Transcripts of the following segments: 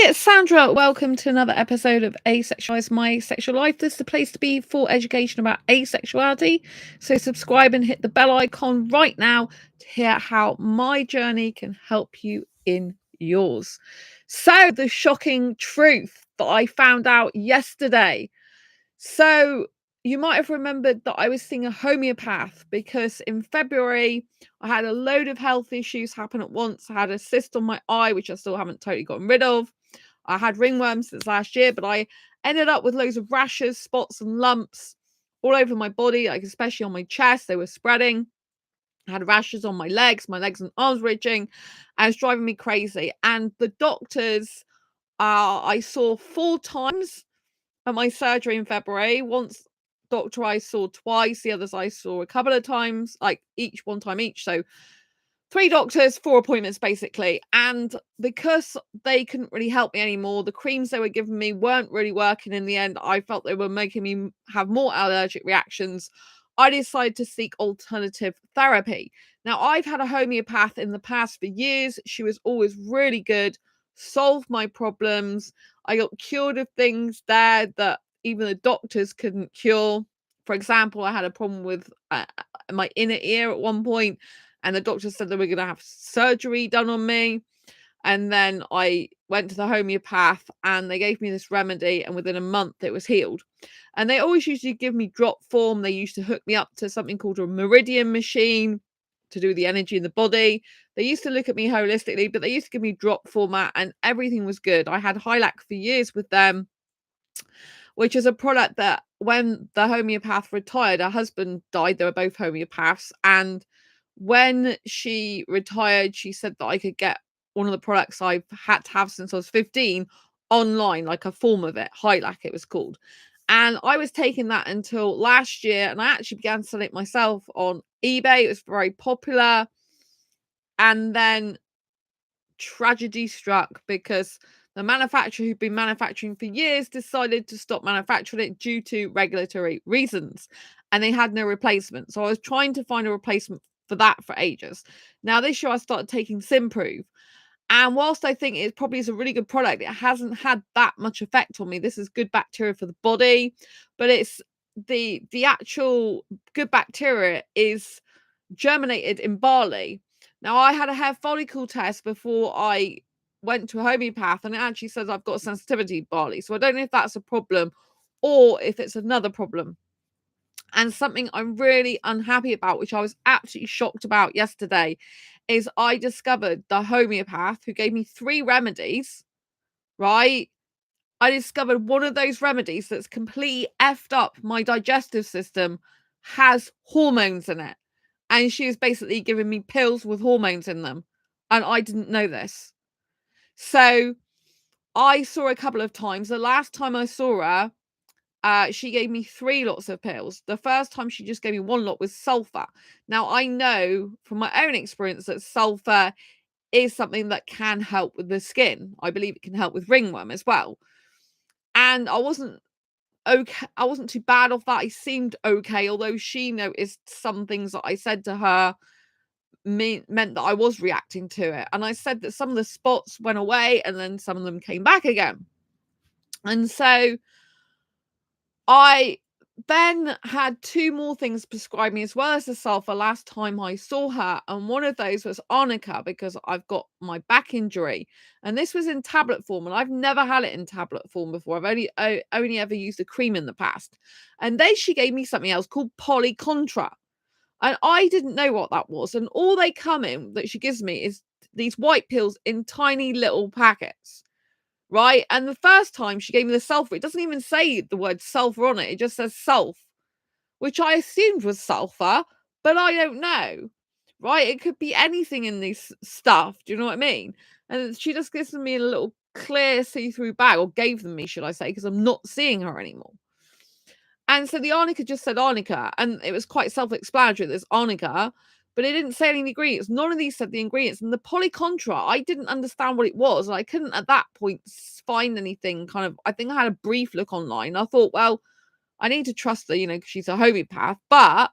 it's Sandra. Welcome to another episode of Asexualise, My Sexual Life. This is the place to be for education about asexuality. So subscribe and hit the bell icon right now to hear how my journey can help you in yours. So the shocking truth that I found out yesterday. So you might have remembered that I was seeing a homeopath because in February I had a load of health issues happen at once. I had a cyst on my eye, which I still haven't totally gotten rid of. I had ringworms since last year, but I ended up with loads of rashes, spots, and lumps all over my body, like especially on my chest. They were spreading. I had rashes on my legs and arms were itching, and it's driving me crazy. And the doctors I saw 4 times at my surgery in February. Once doctor I saw twice, the others I saw a couple of times, like each 1 time each. So 3 doctors, 4 appointments basically. And because they couldn't really help me anymore, the creams they were giving me weren't really working in the end. I felt they were making me have more allergic reactions. I decided to seek alternative therapy. Now, I've had a homeopath in the past for years. She was always really good, solved my problems. I got cured of things there that even the doctors couldn't cure. For example, I had a problem with my inner ear at one point, and the doctor said they were going to have surgery done on me. And then I went to the homeopath and they gave me this remedy, and within a month it was healed. And they always usually give me drop form. They used to hook me up to something called a meridian machine to do the energy in the body. They used to look at me holistically, but they used to give me drop format and everything was good. I had Hylac for years with them, which is a product that when the homeopath retired, her husband died. They were both homeopaths. And when she retired, she said that I could get one of the products I've had to have since I was 15 online, like a form of it, Hylac it was called. And I was taking that until last year, and I actually began selling it myself on eBay. It was very popular. And then tragedy struck because the manufacturer who'd been manufacturing for years decided to stop manufacturing it due to regulatory reasons, and they had no replacement. So I was trying to find a replacement for that for ages. Now this year I started taking Simprove, and whilst I think it probably is a really good product, it hasn't had that much effect on me. This is good bacteria for the body, but it's the actual good bacteria is germinated in barley. Now, I had a hair follicle test before I went to a homeopath, and it actually says I've got a sensitivity to barley. So I don't know if that's a problem or if it's another problem. And something I'm really unhappy about, which I was absolutely shocked about yesterday, is I discovered the homeopath who gave me 3 remedies, right? I discovered one of those remedies that's completely effed up my digestive system has hormones in it. And she was basically giving me pills with hormones in them. And I didn't know this. So I saw her a couple of times. The last time I saw her, she gave me 3 lots of pills. The first time she just gave me 1 lot with sulfur. Now, I know from my own experience that sulfur is something that can help with the skin. I believe it can help with ringworm as well. And I wasn't too bad off that. I seemed okay, although she noticed some things that I said to her meant that I was reacting to it. And I said that some of the spots went away and then some of them came back again. And so I then had 2 more things prescribed me as well as the sulfur last time I saw her, and one of those was arnica because I've got my back injury, and this was in tablet form, and I've never had it in tablet form before. I've only ever used a cream in the past, and then she gave me something else called polycontra, and I didn't know what that was, and all they come in that she gives me is these white pills in tiny little packets. Right? And the first time she gave me the sulfur, it doesn't even say the word sulfur on it. It just says sulf, which I assumed was sulfur, but I don't know. Right? It could be anything in this stuff. Do you know what I mean? And she just gives me a little clear see-through bag, or gave them me, should I say, because I'm not seeing her anymore. And so the arnica just said arnica, and it was quite self-explanatory. There's arnica, but it didn't say any ingredients. None of these said the ingredients. And the polycontra, I didn't understand what it was. I couldn't at that point find anything kind of, I think I had a brief look online. I thought, well, I need to trust her, because she's a homeopath. But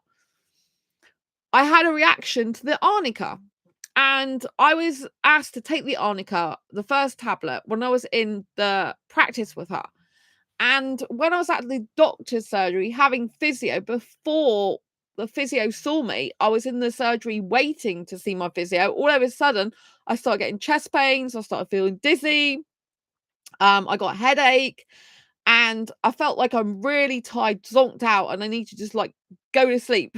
I had a reaction to the arnica. And I was asked to take the arnica, the first tablet, when I was in the practice with her. And when I was at the doctor's surgery having physio, before the physio saw me, I was in the surgery waiting to see my physio. All of a sudden, I started getting chest pains. I started feeling dizzy. I got a headache, and I felt like I'm really tired, zonked out, and I need to just like go to sleep.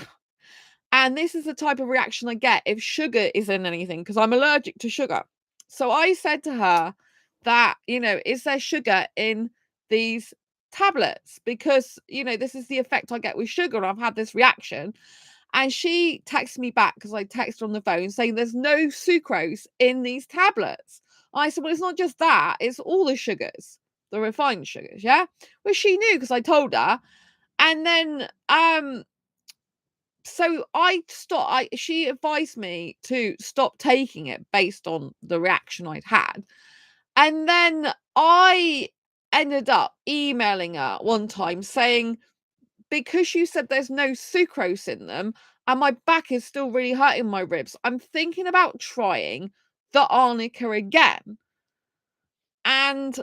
And this is the type of reaction I get if sugar is in anything, because I'm allergic to sugar. So I said to her that, is there sugar in these tablets? Because, this is the effect I get with sugar. And I've had this reaction. And she texted me back, because I texted her on the phone, saying there's no sucrose in these tablets. I said, well, it's not just that, it's all the sugars, the refined sugars. Yeah. Well, she knew, because I told her. And then, so she advised me to stop taking it based on the reaction I'd had. And then I ended up emailing her one time saying, because you said there's no sucrose in them and my back is still really hurting my ribs, I'm thinking about trying the arnica again. And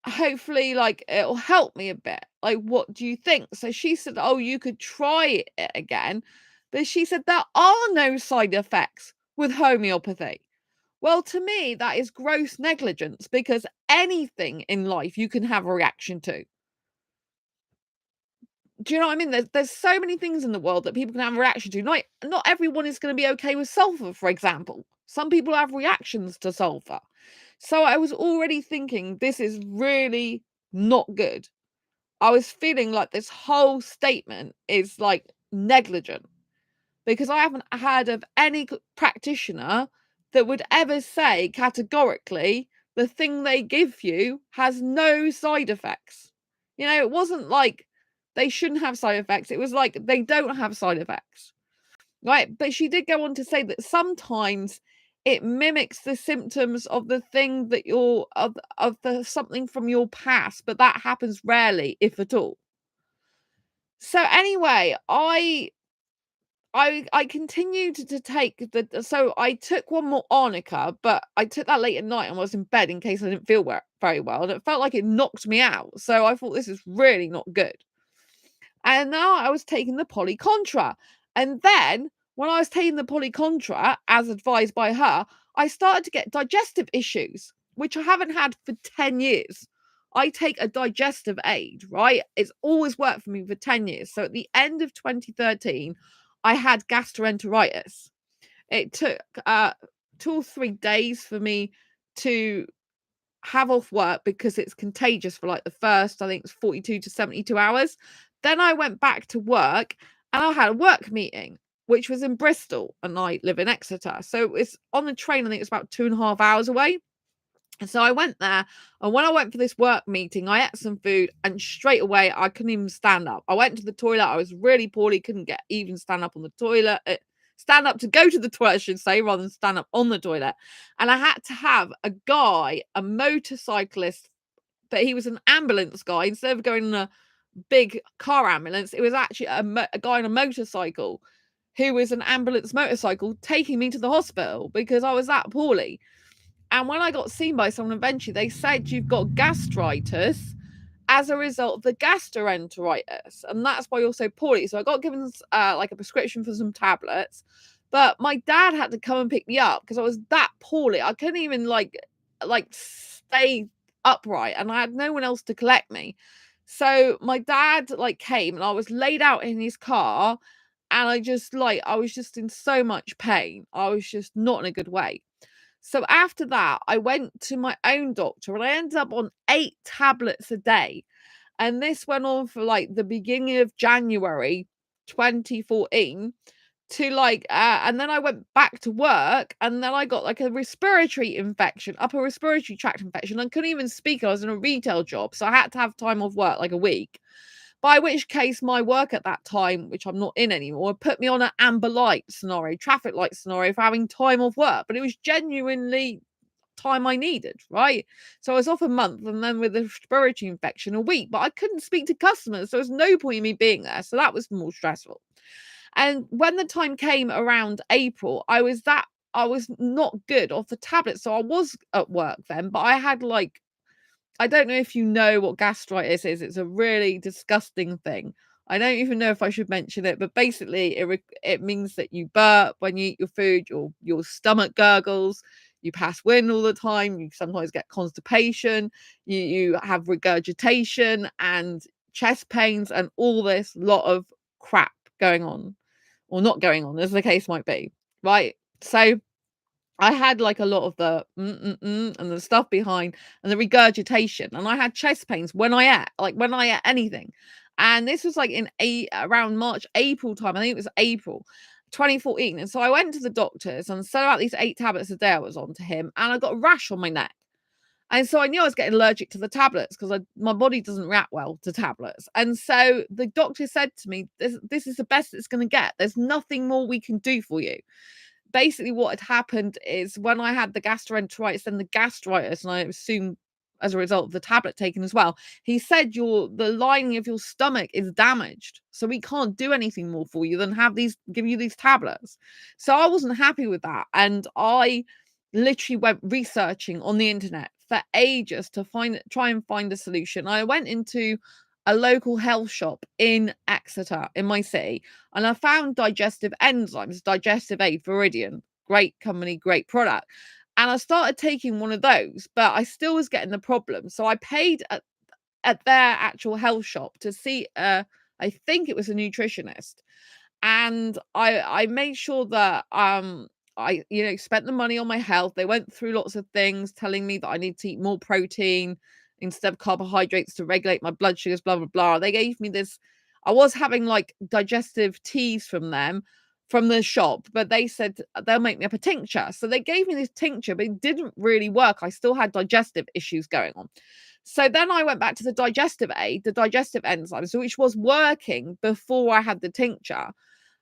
hopefully, like, it'll help me a bit. Like, what do you think? So she said, oh, you could try it again. But she said there are no side effects with homeopathy. Well, to me, that is gross negligence, because anything in life you can have a reaction to. Do you know what I mean? There's so many things in the world that people can have a reaction to. Not everyone is going to be okay with sulfur, for example. Some people have reactions to sulfur. So I was already thinking, this is really not good. I was feeling like this whole statement is like negligent, because I haven't heard of any practitioner that would ever say categorically the thing they give you has no side effects. It wasn't like they shouldn't have side effects. It was like they don't have side effects. Right. But she did go on to say that sometimes it mimics the symptoms of the thing that you're of the something from your past, but that happens rarely, if at all. So anyway, I continued to take so I took one more arnica, but I took that late at night and was in bed in case I didn't feel very well, and it felt like it knocked me out. So I thought, this is really not good. And now I was taking the polycontra. And then when I was taking the polycontra, as advised by her, I started to get digestive issues, which I haven't had for 10 years. I take a digestive aid, right? It's always worked for me for 10 years. So at the end of 2013, I had gastroenteritis. It took 2 or 3 days for me to have off work, because it's contagious for like the first, I think it's 42 to 72 hours. Then I went back to work and I had a work meeting, which was in Bristol, and I live in Exeter. So it's on the train, I think it's about 2.5 hours away. And so I went there, and when I went for this work meeting, I ate some food, and straight away I couldn't even stand up. I went to the toilet. I was really poorly, couldn't even stand up on the toilet. Stand up to go to the toilet, I should say, rather than stand up on the toilet. And I had to have a guy, a motorcyclist, but he was an ambulance guy. Instead of going in a big car ambulance, it was actually a guy on a motorcycle who was an ambulance motorcycle taking me to the hospital because I was that poorly. And when I got seen by someone, eventually they said, you've got gastritis as a result of the gastroenteritis, and that's why you're so poorly. So I got given like a prescription for some tablets, but my dad had to come and pick me up because I was that poorly. I couldn't even like stay upright, and I had no one else to collect me. So my dad like came, and I was laid out in his car, and I was just in so much pain. I was just not in a good way. So after that, I went to my own doctor, and I ended up on 8 tablets a day. And this went on for like the beginning of January 2014 to and then I went back to work, and then I got like a respiratory infection, upper respiratory tract infection. I couldn't even speak. I was in a retail job, so I had to have time off work, like a week. By which case, my work at that time, which I'm not in anymore, put me on an amber light scenario, traffic light scenario, for having time off work. But it was genuinely time I needed, right? So I was off a month, and then with a respiratory infection, a week. But I couldn't speak to customers, so there was no point in me being there. So that was more stressful. And when the time came around April, I was that I was not good off the tablet. So I was at work then, but I had like, I don't know if you know what gastritis is. It's a really disgusting thing. I don't even know if I should mention it, but basically it means that you burp when you eat your food, your stomach gurgles, you pass wind all the time, you sometimes get constipation, you have regurgitation and chest pains and all this lot of crap going on, or not going on, as the case might be, right? So I had like a lot of the and the stuff behind and the regurgitation, and I had chest pains when I ate anything. And this was like around March, April time. I think it was April 2014. And so I went to the doctors and said about these 8 tablets a day I was on to him, and I got a rash on my neck. And so I knew I was getting allergic to the tablets because my body doesn't react well to tablets. And so the doctor said to me, this is the best it's going to get. There's nothing more we can do for you. Basically what had happened is when I had the gastroenteritis and the gastritis, and I assume as a result of the tablet taken as well, he said the lining of your stomach is damaged, so we can't do anything more for you than give you these tablets. So I wasn't happy with that, and I literally went researching on the internet for ages to try and find a solution. I went into a local health shop in Exeter, in my city, and I found digestive enzymes, Digestive Aid Viridian. Great company, great product. And I started taking one of those, but I still was getting the problem. So I paid at their actual health shop to see, I think it was a nutritionist. And I made sure that I spent the money on my health. They went through lots of things telling me that I need to eat more protein instead of carbohydrates to regulate my blood sugars, blah blah blah. They gave me this. I was having like digestive teas from them, from the shop, but they said they'll make me up a tincture. So they gave me this tincture, but it didn't really work. I still had digestive issues going on. So then I went back to the digestive aid, the digestive enzymes, which was working before I had the tincture,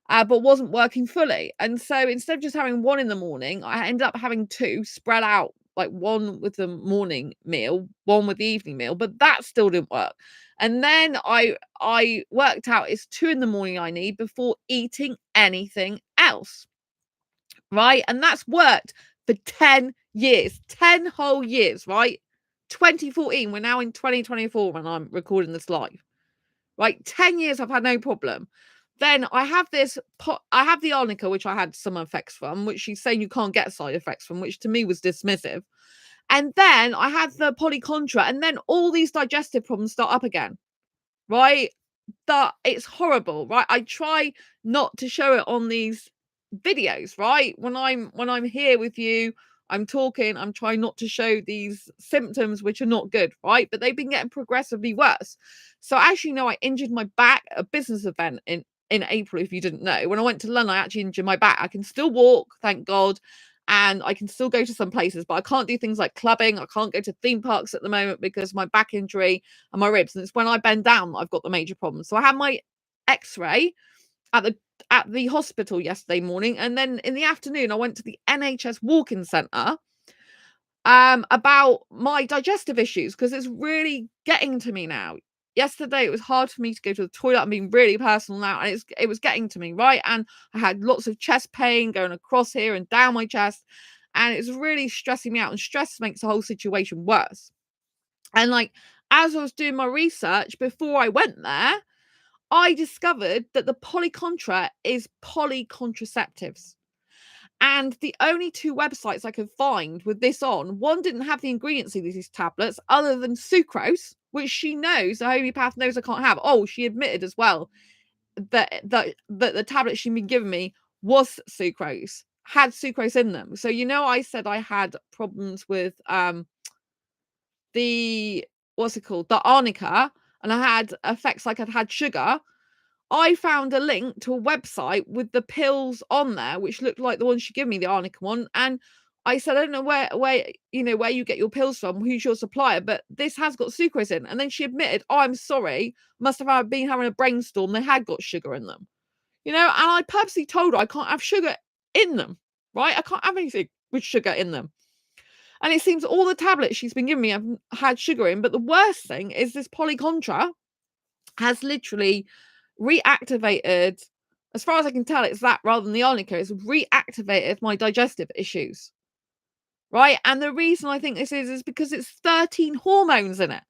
but wasn't working fully. And so instead of just having one in the morning, I ended up having 2 spread out, like one with the morning meal, one with the evening meal, but that still didn't work. And then I worked out it's 2 in the morning I need before eating anything else, right? And that's worked for 10 years, 10 whole years, right? 2014, we're now in 2024 when I'm recording this live, right? 10 years I've had no problem. Then I have I have the arnica, which I had some effects from, which she's saying you can't get side effects from, which to me was dismissive. And then I had the polycontra, and then all these digestive problems start up again, right? That it's horrible, right? I try not to show it on these videos, right? When I'm here with you, I'm talking, I'm trying not to show these symptoms which are not good, right? But they've been getting progressively worse. So actually, no, I injured my back at a business event in April, if you didn't know. When I went to London, I actually injured my back. I can still walk, thank God, and I can still go to some places, but I can't do things like clubbing. I can't go to theme parks at the moment because my back injury and my ribs. And it's when I bend down that I've got the major problem. So I had my X-ray at the hospital yesterday morning, and then in the afternoon I went to the NHS walk-in centre about my digestive issues because it's really getting to me now. Yesterday it was hard for me to go to the toilet. I'm being really personal now, and it was getting to me, right? And I had lots of chest pain going across here and down my chest, and it's really stressing me out, and stress makes the whole situation worse. And like as I was doing my research before I went there, I discovered that the polycontra is polycontraceptives. And the only 2 websites I could find with this on, one didn't have the ingredients of these tablets other than sucrose, which she knows, the homeopath knows I can't have. Oh, she admitted as well that the tablet she'd been giving me was sucrose, had sucrose in them. So I said I had problems with the what's it called, the arnica, and I had effects like I'd had sugar. I found a link to a website with the pills on there, which looked like the one she gave me, the arnica one. And I said, I don't know where you get your pills from, who's your supplier, but this has got sucrose in. And then she admitted, oh, I'm sorry, must have been having a brainstorm. They had got sugar in them, and I purposely told her I can't have sugar in them, right? I can't have anything with sugar in them. And it seems all the tablets she's been giving me have had sugar in. But the worst thing is this polycontra has literally reactivated As far as I can tell, it's that rather than the arnica. It's reactivated my digestive issues, right? And the reason I think this is because it's 13 hormones in it.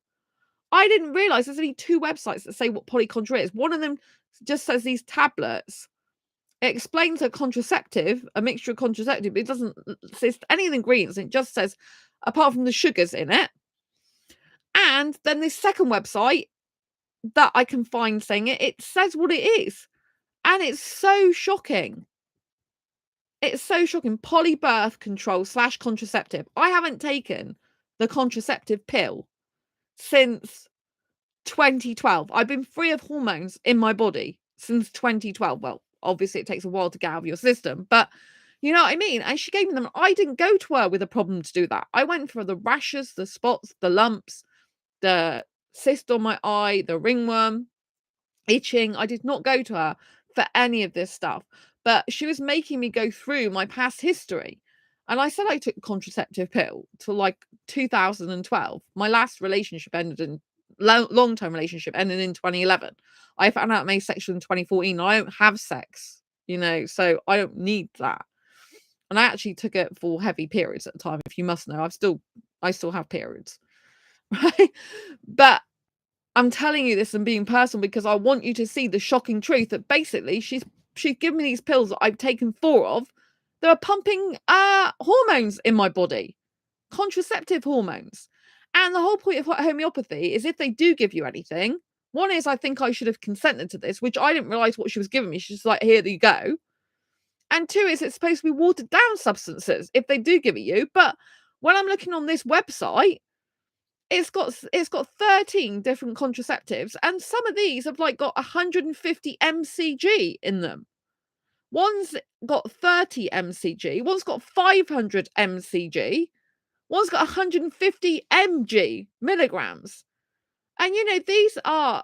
I didn't realize there's only 2 websites that say what polychondria is. One of them just says these tablets. It explains a contraceptive, a mixture of contraceptive, but it doesn't say any of the ingredients. It just says, apart from the sugars in it. And then this second website that I can find saying it says what it is. And it's so shocking. It's so shocking. Polybirth control / contraceptive. I haven't taken the contraceptive pill since 2012. I've been free of hormones in my body since 2012. Well, obviously it takes a while to get out of your system, but you know what I mean? And she gave me them. I didn't go to her with a problem to do that. I went for the rashes, the spots, the lumps, the cyst on my eye, the ringworm, itching. I did not go to her for any of this stuff, but she was making me go through my past history. And I said I took a contraceptive pill till like 2012. My last relationship ended in long-term relationship ended in 2011. I found out I'm asexual in 2014. I don't have sex, you know, so I don't need that. And I actually took it for heavy periods at the time. If you must know, I still have periods, right? But I'm telling you this and being personal because I want you to see the shocking truth that basically she's given me these pills that I've taken 4 of that are pumping hormones in my body, contraceptive hormones. And the whole point of homeopathy is if they do give you anything, one is I think I should have consented to this, which I didn't realize what she was giving me. She's just like, here you go. And 2 is it's supposed to be watered down substances if they do give it you. But when I'm looking on this website, it's got 13 different contraceptives, and some of these have like got 150 mcg in them. One's got 30 mcg, one's got 500 mcg, one's got 150 milligrams. And you know, these are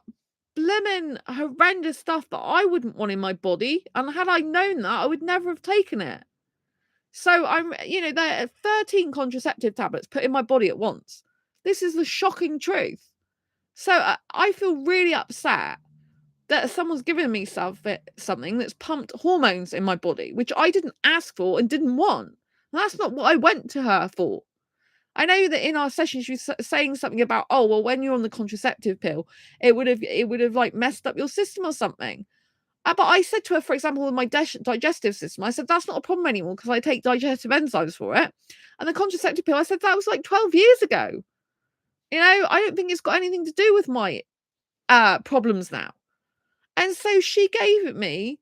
blimmin' horrendous stuff that I wouldn't want in my body. And had I known that, I would never have taken it. So there are 13 contraceptive tablets put in my body at once. This is the shocking truth. So I feel really upset that someone's given me something that's pumped hormones in my body, which I didn't ask for and didn't want. And that's not what I went to her for. I know that in our session she was saying something about, oh, well, when you're on the contraceptive pill, it would have like messed up your system or something. But I said to her, for example, with my digestive system, I said, that's not a problem anymore because I take digestive enzymes for it. And the contraceptive pill, I said, that was like 12 years ago. You know, I don't think it's got anything to do with my problems now. And so she gave me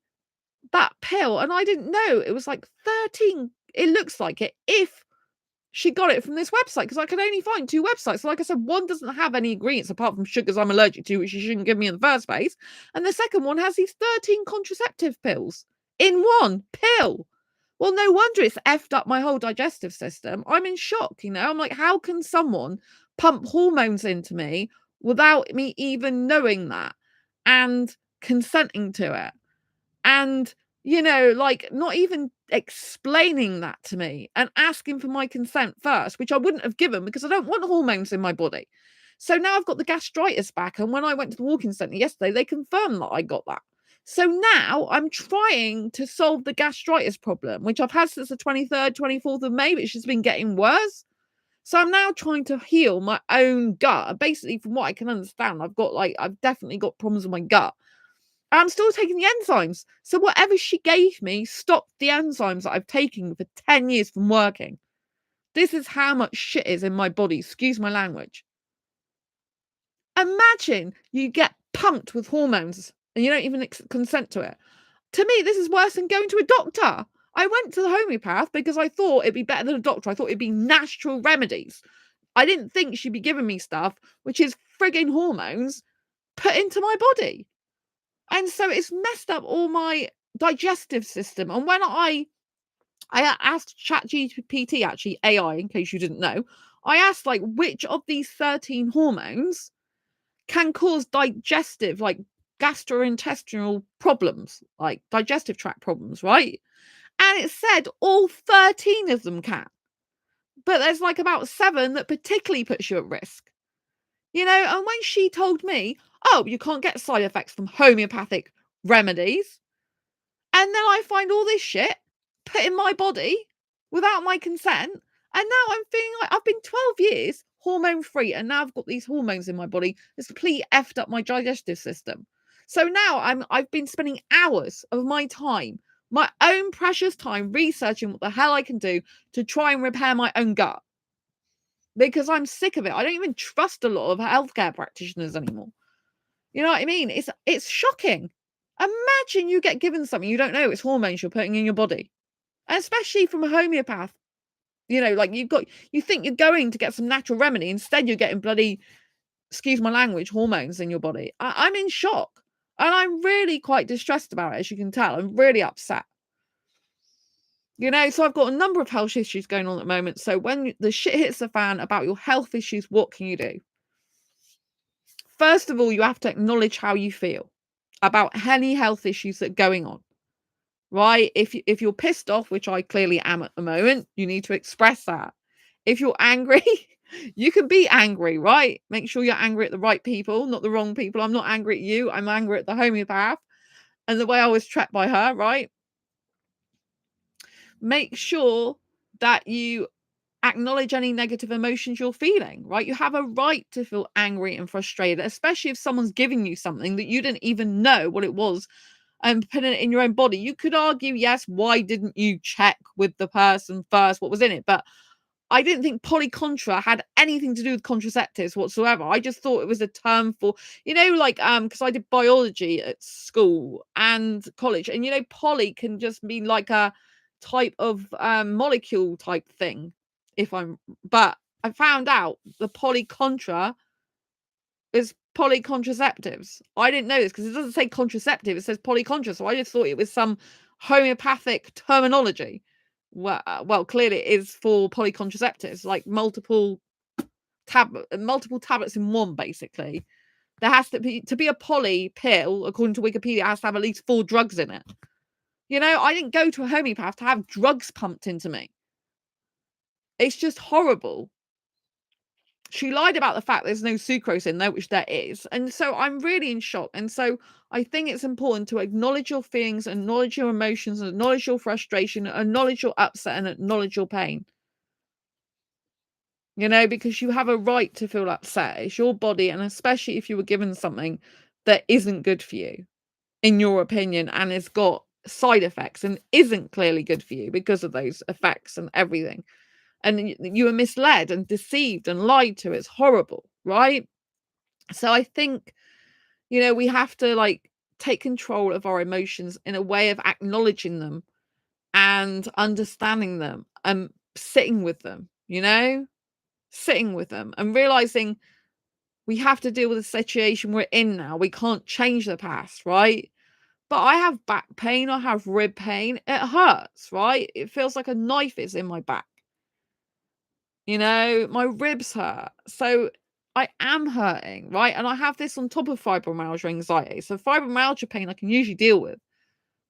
that pill and I didn't know it was like 13. It looks like it if she got it from this website because I could only find 2 websites. So like I said, one doesn't have any ingredients apart from sugars I'm allergic to, which she shouldn't give me in the first place. And the second one has these 13 contraceptive pills in one pill. Well, no wonder it's effed up my whole digestive system. I'm in shock, you know. I'm like, how can someone pump hormones into me without me even knowing that and consenting to it? And, you know, like not even explaining that to me and asking for my consent first, which I wouldn't have given because I don't want hormones in my body. So now I've got the gastritis back. And when I went to the walk-in centre yesterday, they confirmed that I got that. So now I'm trying to solve the gastritis problem, which I've had since the 23rd, 24th of May, but it's just been getting worse. So I'm now trying to heal my own gut. Basically, from what I can understand, I've definitely got problems with my gut. I'm still taking the enzymes. So whatever she gave me stopped the enzymes that I've taken for 10 years from working. This is how much shit is in my body. Excuse my language. Imagine you get pumped with hormones and you don't even consent to it. To me, this is worse than going to a doctor. I went to the homeopath because I thought it'd be better than a doctor. I thought it'd be natural remedies. I didn't think she'd be giving me stuff, which is frigging hormones put into my body. And so it's messed up all my digestive system. And when I asked ChatGPT, actually AI, in case you didn't know, I asked like which of these 13 hormones can cause digestive, like gastrointestinal problems, like digestive tract problems, right? And it said all 13 of them can. But there's like about 7 that particularly puts you at risk. You know, and when she told me, oh, you can't get side effects from homeopathic remedies, And then I find all this shit put in my body without my consent. And now I'm feeling like I've been 12 years hormone free. And now I've got these hormones in my body. It's completely effed up my digestive system. So now I've been spending hours of my time, my own precious time, researching what the hell I can do to try and repair my own gut. Because I'm sick of it. I don't even trust a lot of healthcare practitioners anymore. You know what I mean? It's shocking. Imagine you get given something you don't know it's hormones you're putting in your body. And especially from a homeopath. You know, like you think you're going to get some natural remedy. Instead, you're getting bloody, excuse my language, hormones in your body. I'm in shock. And I'm really quite distressed about it, as you can tell. I'm really upset. You know, so I've got a number of health issues going on at the moment. So when the shit hits the fan about your health issues, what can you do? First of all, you have to acknowledge how you feel about any health issues that are going on, right? If you're pissed off, which I clearly am at the moment, you need to express that. If you're angry, you can be angry, right? Make sure you're angry at the right people, not the wrong people. I'm not angry at you. I'm angry at the homeopath and the way I was trapped by her, right? Make sure that you acknowledge any negative emotions you're feeling, right? You have a right to feel angry and frustrated, especially if someone's giving you something that you didn't even know what it was and putting it in your own body. You could argue, yes, why didn't you check with the person first what was in it? But I didn't think polycontra had anything to do with contraceptives whatsoever. I just thought it was a term for, you know, like, because I did biology at school and college, and, you know, poly can just mean like a type of molecule type thing. But I found out the polycontra is polycontracceptives. I didn't know this because it doesn't say contraceptive, it says polycontra. So I just thought it was some homeopathic terminology. Well, clearly it is for polycontracceptives, like multiple tablets in one, basically. There has to be a poly pill, according to Wikipedia, it has to have at least 4 drugs in it. You know, I didn't go to a homeopath to have drugs pumped into me. It's just horrible. She lied about the fact there's no sucrose in there, which there is. And so I'm really in shock. And so I think it's important to acknowledge your feelings, acknowledge your emotions, acknowledge your frustration, acknowledge your upset, and acknowledge your pain. You know, because you have a right to feel upset. It's your body. And especially if you were given something that isn't good for you, in your opinion, and it's got side effects and isn't clearly good for you because of those effects and everything. And you were misled and deceived and lied to. It's horrible, right? So I think, you know, we have to like take control of our emotions in a way of acknowledging them and understanding them and sitting with them, you know, sitting with them and realizing we have to deal with the situation we're in now. We can't change the past, right? But I have back pain, I have rib pain. It hurts, right? It feels like a knife is in my back. You know, my ribs hurt. So I am hurting, right? And I have this on top of fibromyalgia anxiety. So fibromyalgia pain I can usually deal with.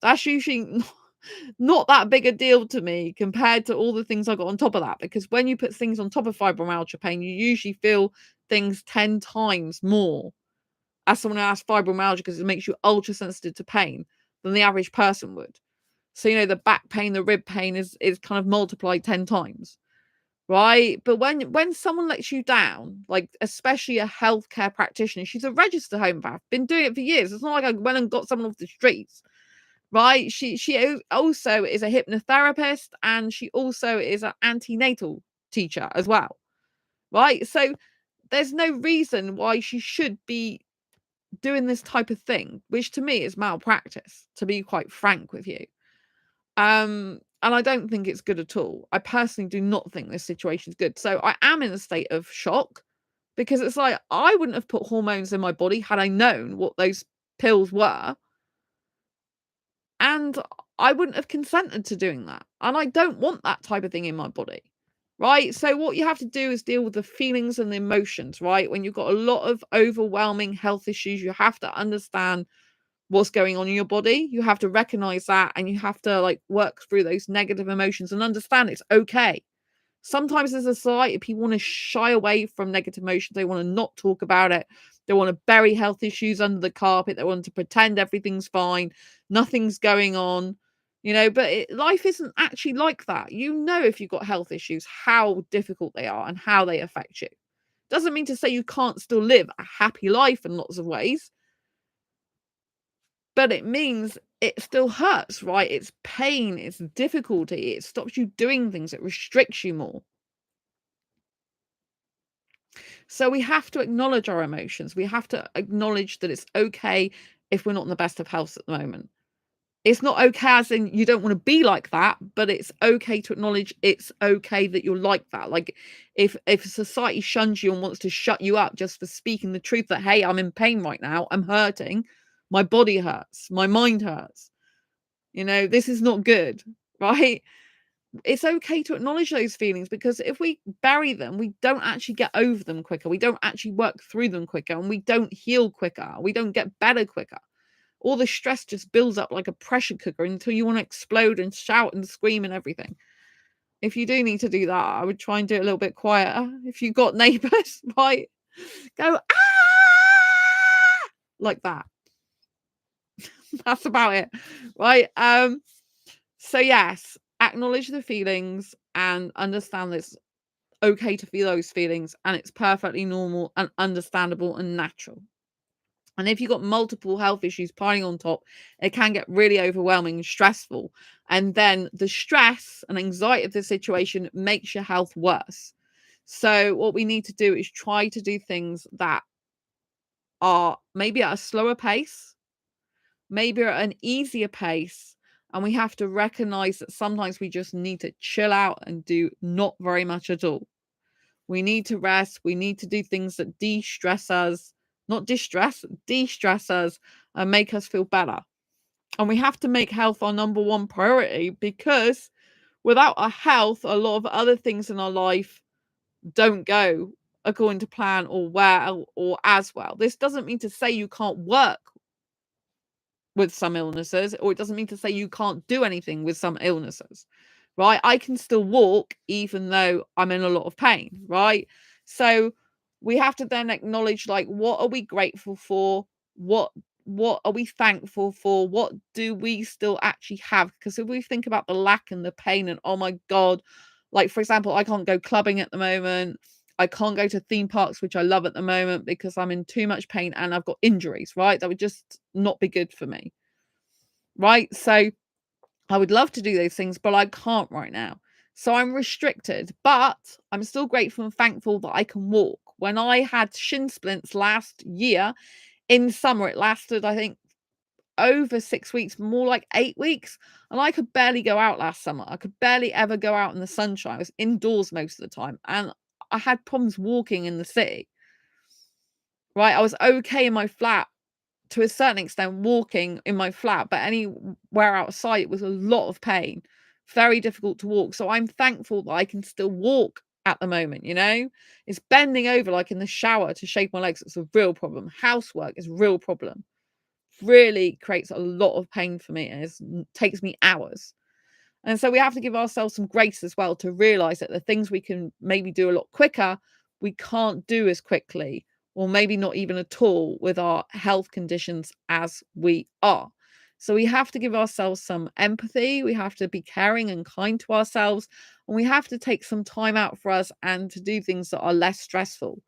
That's usually not that big a deal to me compared to all the things I got on top of that. Because when you put things on top of fibromyalgia pain, you usually feel things 10 times more as someone who has fibromyalgia because it makes you ultra sensitive to pain than the average person would. So, you know, the back pain, the rib pain is kind of multiplied 10 times. Right. But when someone lets you down, like especially a healthcare practitioner, she's a registered homeopath, been doing it for years. It's not like I went and got someone off the streets. Right. She also is a hypnotherapist and she also is an antenatal teacher as well. Right. So there's no reason why she should be doing this type of thing, which to me is malpractice, to be quite frank with you. And I don't think it's good at all. I personally do not think this situation is good. So I am in a state of shock because it's like I wouldn't have put hormones in my body had I known what those pills were. And I wouldn't have consented to doing that. And I don't want that type of thing in my body. Right. So what you have to do is deal with the feelings and the emotions, right? When you've got a lot of overwhelming health issues, you have to understand what's going on in your body. You have to recognize that and you have to like work through those negative emotions and understand it's okay. Sometimes as a society, people want to shy away from negative emotions. They want to not talk about it. They want to bury health issues under the carpet. They want to pretend everything's fine, nothing's going on, but life isn't actually like that. If you've got health issues, how difficult they are and how they affect you. Doesn't mean to say you can't still live a happy life in lots of ways, but it means it still hurts, right? It's pain, it's difficulty, it stops you doing things, it restricts you more. So we have to acknowledge our emotions. We have to acknowledge that it's okay if we're not in the best of health at the moment. It's not okay as in you don't want to be like that, but it's okay to acknowledge it's okay that you're like that. Like if society shuns you and wants to shut you up just for speaking the truth that, hey, I'm in pain right now, I'm hurting, my body hurts, my mind hurts. This is not good, right? It's okay to acknowledge those feelings, because if we bury them, we don't actually get over them quicker. We don't actually work through them quicker, and we don't heal quicker. We don't get better quicker. All the stress just builds up like a pressure cooker until you want to explode and shout and scream and everything. If you do need to do that, I would try and do it a little bit quieter. If you've got neighbours, right, go, ah, like that. That's about it, right? So yes, acknowledge the feelings and understand that it's okay to feel those feelings, and it's perfectly normal and understandable and natural. And if you've got multiple health issues piling on top, it can get really overwhelming and stressful. And then the stress and anxiety of the situation makes your health worse. So what we need to do is try to do things that are maybe at a slower pace, maybe at an easier pace. And we have to recognize that sometimes we just need to chill out and do not very much at all. We need to rest. We need to do things that de-stress us, not distress, de-stress us and make us feel better. And we have to make health our number one priority, because without our health, a lot of other things in our life don't go according to plan or well or as well. This doesn't mean to say you can't work with some illnesses, or it doesn't mean to say you can't do anything with some illnesses, right? I can still walk even though I'm in a lot of pain, right? So we have to then acknowledge, like, what are we grateful for? What are we thankful for? What do we still actually have? Because if we think about the lack and the pain and, oh my God, like, for example, I can't go clubbing at the moment. I can't go to theme parks, which I love at the moment, because I'm in too much pain and I've got injuries, right? That would just not be good for me, right? So I would love to do those things, but I can't right now. So I'm restricted, but I'm still grateful and thankful that I can walk. When I had shin splints last year in summer, it lasted, I think, over 6 weeks, more like 8 weeks. And I could barely go out last summer. I could barely ever go out in the sunshine. I was indoors most of the time. And I had problems walking in the city, right? I was okay in my flat to a certain extent walking in my flat, but anywhere outside it was a lot of pain, very difficult to walk. So I'm thankful that I can still walk at the moment. It's bending over like in the shower to shave my legs. It's a real problem. Housework is a real problem. Really creates a lot of pain for me, and it takes me hours. And so we have to give ourselves some grace as well, to realize that the things we can maybe do a lot quicker, we can't do as quickly, or maybe not even at all, with our health conditions as we are. So we have to give ourselves some empathy. We have to be caring and kind to ourselves. And we have to take some time out for us and to do things that are less stressful.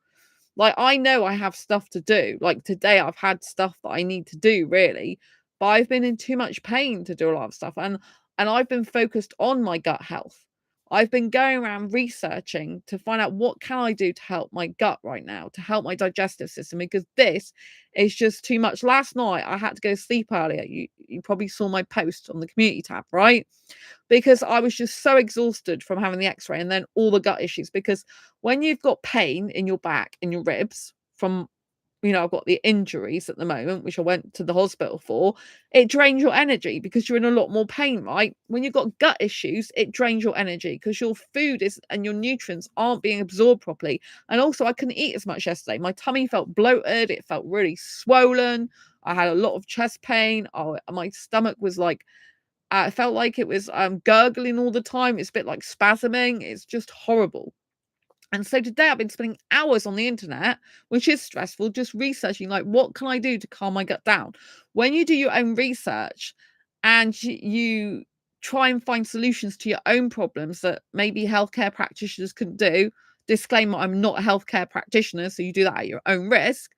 Like, I know I have stuff to do. Like today, I've had stuff that I need to do, really, but I've been in too much pain to do a lot of stuff. And I've been focused on my gut health. I've been going around researching to find out what can I do to help my gut right now, to help my digestive system, because this is just too much. Last night, I had to go sleep earlier. You probably saw my post on the community tab, right? Because I was just so exhausted from having the x-ray and then all the gut issues. Because when you've got pain in your back, in your ribs from, I've got the injuries at the moment, which I went to the hospital for, it drains your energy because you're in a lot more pain, right? When you've got gut issues, it drains your energy because your food and your nutrients aren't being absorbed properly. And also, I couldn't eat as much yesterday. My tummy felt bloated. It felt really swollen. I had a lot of chest pain. Oh, my stomach was like, I felt like it was gurgling all the time. It's a bit like spasming. It's just horrible. And so today I've been spending hours on the internet, which is stressful, just researching like what can I do to calm my gut down. When you do your own research and you try and find solutions to your own problems that maybe healthcare practitioners couldn't do. Disclaimer, I'm not a healthcare practitioner, so you do that at your own risk.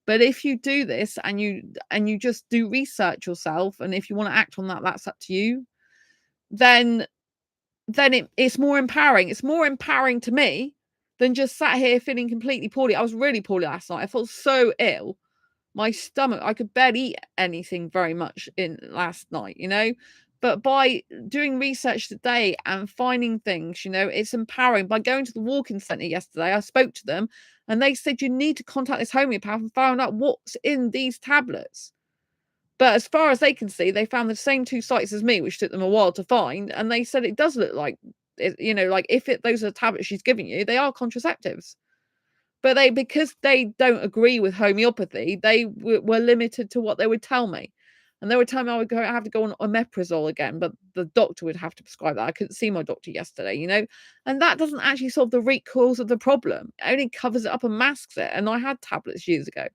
But if you do this and you just do research yourself, and if you want to act on that, that's up to you, then it's more empowering. It's more empowering to me than just sat here feeling completely poorly. I was really poorly last night. I felt so ill. My stomach, I could barely eat anything very much in last night, But by doing research today and finding things, it's empowering. By going to the walk-in centre yesterday, I spoke to them and they said you need to contact this homeopath and find out what's in these tablets. But as far as they can see, they found the same 2 sites as me, which took them a while to find, and they said it does look like like if those are the tablets she's giving you, they are contraceptives. But because they don't agree with homeopathy, they were limited to what they would tell me. And they would tell me I would have to go on omeprazole again, but the doctor would have to prescribe that. I couldn't see my doctor yesterday, and that doesn't actually solve the root cause of the problem. It only covers it up and masks it. And I had tablets years ago.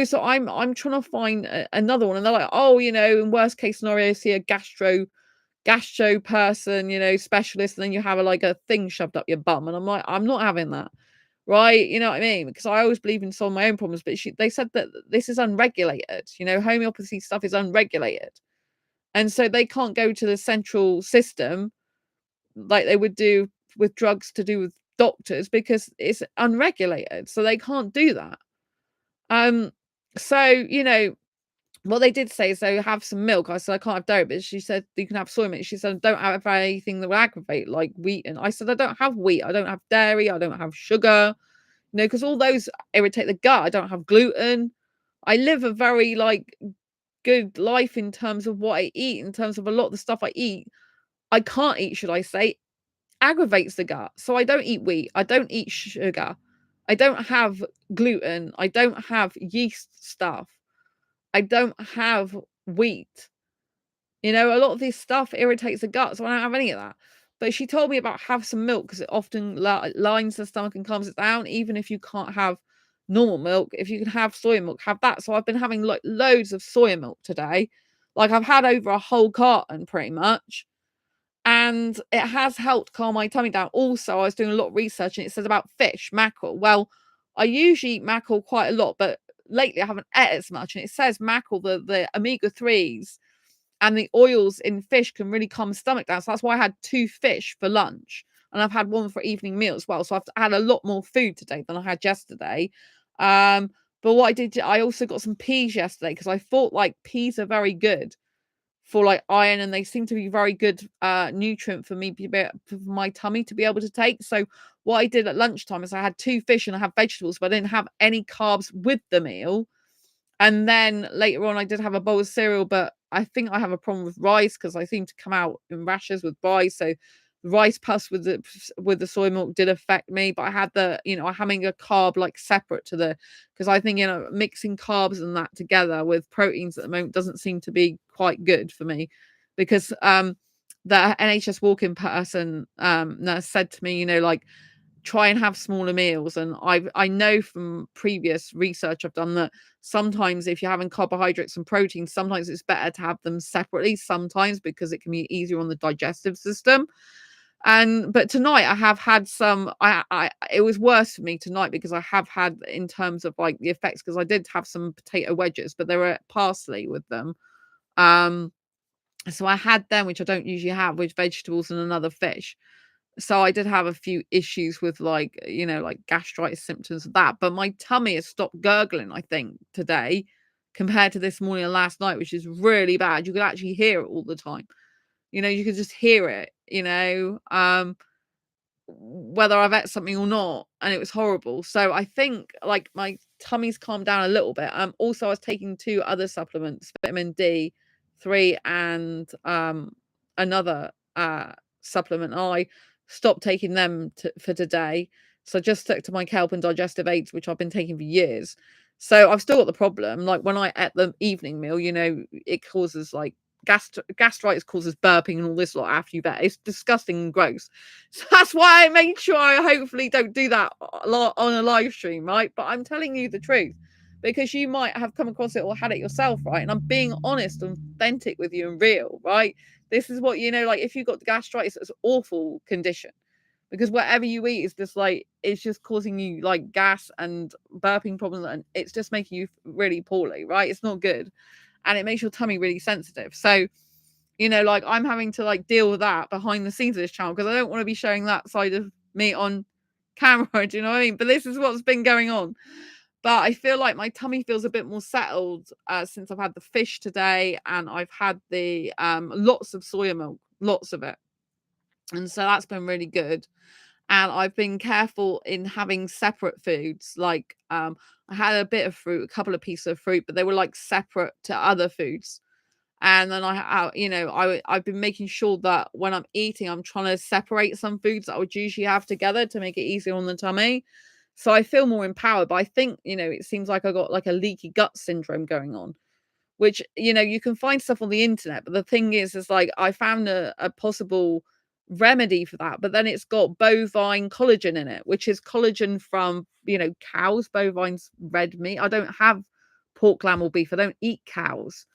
So I'm trying to find another one, and they're like, oh, in worst case scenario, see a gastro person, specialist, and then you have a thing shoved up your bum, and I'm like, I'm not having that, right? You know what I mean? Because I always believe in solving my own problems, but they said that this is unregulated. Homeopathy stuff is unregulated, and so they can't go to the central system like they would do with drugs to do with doctors because it's unregulated, so they can't do that. So, what they did say is they have some milk. I said, I can't have dairy, but she said you can have soy milk. She said, don't have anything that will aggravate, like wheat. And I said, I don't have wheat. I don't have dairy. I don't have sugar, because all those irritate the gut. I don't have gluten. I live a very good life in terms of what I eat, in terms of a lot of the stuff I eat. I can't eat, should I say, aggravates the gut. So I don't eat wheat. I don't eat sugar. I don't have gluten. I don't have yeast stuff. I don't have wheat. A lot of this stuff irritates the gut, so I don't have any of that. But she told me about have some milk because it often lines the stomach and calms it down, even if you can't have normal milk. If you can have soy milk, have that. So I've been having loads of soy milk today. I've had over a whole carton pretty much. And it has helped calm my tummy down. Also, I was doing a lot of research and it says about fish, mackerel. Well, I usually eat mackerel quite a lot, but lately I haven't ate as much. And it says mackerel, the omega-3s and the oils in fish can really calm the stomach down. So that's why I had 2 fish for lunch. And I've had 1 for evening meal as well. So I've had a lot more food today than I had yesterday. But what I did, I also got some peas yesterday because I thought peas are very good for iron, and they seem to be very good nutrient for me, for my tummy to be able to take. So what I did at lunchtime is I had 2 fish and I had vegetables, but I didn't have any carbs with the meal. And then later on I did have a bowl of cereal, but I think I have a problem with rice because I seem to come out in rashes with rice. So the rice plus with the soy milk did affect me, but I had having a carb separate to because I think mixing carbs and that together with proteins at the moment doesn't seem to be quite good for me, because the NHS walk-in person nurse said to me, try and have smaller meals. And I know from previous research I've done that sometimes if you're having carbohydrates and proteins, sometimes it's better to have them separately sometimes because it can be easier on the digestive system. But tonight I have had some, it was worse for me tonight because I have had, in terms of the effects, because I did have some potato wedges, but there were parsley with them. So I had them, which I don't usually have, with vegetables and another fish. So I did have a few issues with gastritis symptoms of that, but my tummy has stopped gurgling, I think, today compared to this morning and last night, which is really bad. You could actually hear it all the time. You could just hear it, whether I've ate something or not, and it was horrible. So I think my tummy's calmed down a little bit. Also I was taking 2 other supplements, vitamin D3 and another supplement. I stopped taking them for today, so I just stuck to my kelp and digestive aids, which I've been taking for years. So I've still got the problem. When I ate the evening meal, it causes gastritis causes burping and all this lot after you bet. It's disgusting and gross. So that's why I made sure I hopefully don't do that on a live stream, right? But I'm telling you the truth because you might have come across it or had it yourself, right? And I'm being honest and authentic with you and real, right? This is what, like if you've got gastritis, it's an awful condition because whatever you eat is just like, it's just causing you like gas and burping problems, and it's just making you really poorly, right? It's not good. And it makes your tummy really sensitive. So, like I'm having to like deal with that behind the scenes of this channel because I don't want to be showing that side of me on camera. Do you know what I mean? But this is what's been going on. But I feel like my tummy feels a bit more settled since I've had the fish today, and I've had the lots of soya milk, lots of it. And so that's been really good. And I've been careful in having separate foods. Like I had a bit of fruit, a couple of pieces of fruit, but they were like separate to other foods. And then I've been making sure that when I'm eating, I'm trying to separate some foods that I would usually have together to make it easier on the tummy. So I feel more empowered. But I think, it seems like I got like a leaky gut syndrome going on, which, you can find stuff on the internet. But the thing is like I found a possible remedy for that. But then it's got bovine collagen in it, which is collagen from, cows, bovines, red meat. I don't have pork, lamb, or beef. I don't eat cows.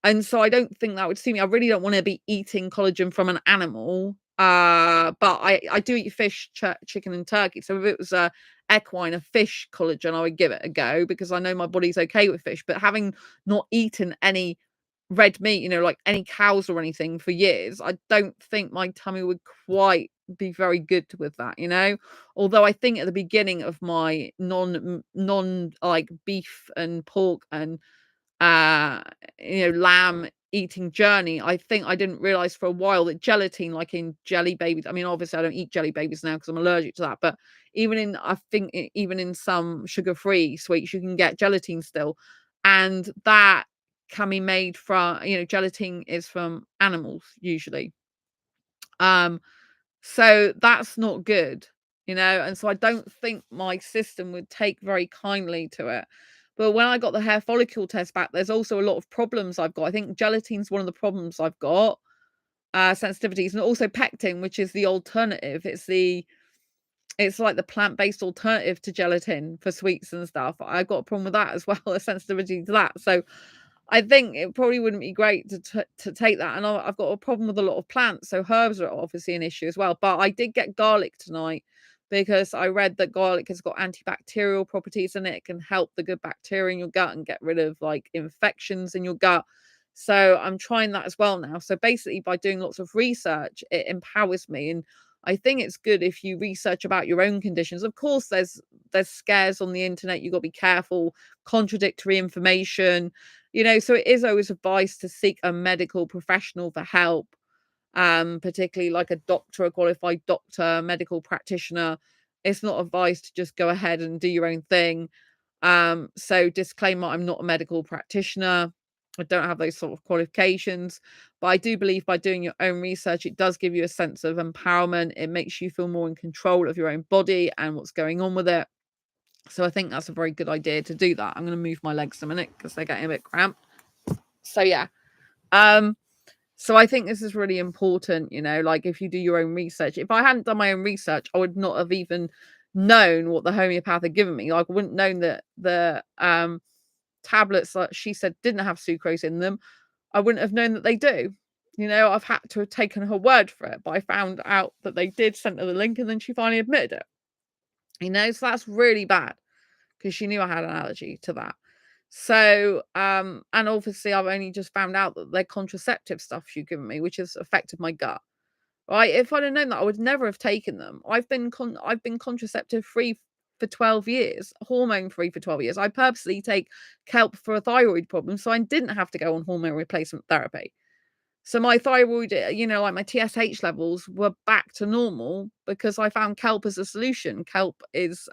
And so I don't think that would suit me. I really don't want to be eating collagen from an animal. But I do eat fish, chicken, and turkey. So if it was a equine, a fish collagen, I would give it a go because I know my body's okay with fish. But having not eaten any red meat, like any cows or anything for years, I don't think my tummy would quite be very good with that, although I think at the beginning of my non like beef and pork and lamb eating journey, I think I didn't realize for a while that gelatin, like in jelly babies, I mean obviously I don't eat jelly babies now because I'm allergic to that, but even in some sugar-free sweets you can get gelatin still, and that can be made from, gelatin is from animals usually, so that's not good, and so I don't think my system would take very kindly to it. But when I got the hair follicle test back, there's also a lot of problems I've got. I think gelatin's one of the problems I've got, sensitivities, and also pectin, which is the alternative. It's like the plant-based alternative to gelatin for sweets and stuff. I've got a problem with that as well, a sensitivity to that. So I think it probably wouldn't be great to take that. And I've got a problem with a lot of plants, so herbs are obviously an issue as well. But I did get garlic tonight because I read that garlic has got antibacterial properties in it. It can help the good bacteria in your gut and get rid of like infections in your gut. So I'm trying that as well now. So basically by doing lots of research, it empowers me. And I think it's good if you research about your own conditions. Of course, there's scares on the internet. You've got to be careful, contradictory information, so it is always advice to seek a medical professional for help, particularly like a doctor, a qualified doctor, medical practitioner. It's not advice to just go ahead and do your own thing. So disclaimer, I'm not a medical practitioner. I don't have those sort of qualifications, but I do believe by doing your own research, it does give you a sense of empowerment. It makes you feel more in control of your own body and what's going on with it. So I think that's a very good idea to do that. I'm going to move my legs a minute because they're getting a bit cramped. So yeah. So I think this is really important, like if you do your own research. If I hadn't done my own research, I would not have even known what the homeopath had given me. Like I wouldn't known that the tablets that she said didn't have sucrose in them. I wouldn't have known that they do. I've had to have taken her word for it, but I found out that they did, send her the link, and then she finally admitted it. So that's really bad because she knew I had an allergy to that. So, and obviously I've only just found out that they're contraceptive stuff she'd given me, which has affected my gut. Right? If I'd have known that, I would never have taken them. I've been contraceptive free for 12 years, hormone free for 12 years. I purposely take kelp for a thyroid problem, so I didn't have to go on hormone replacement therapy. So my thyroid, like my TSH levels were back to normal because I found kelp as a solution. Kelp is,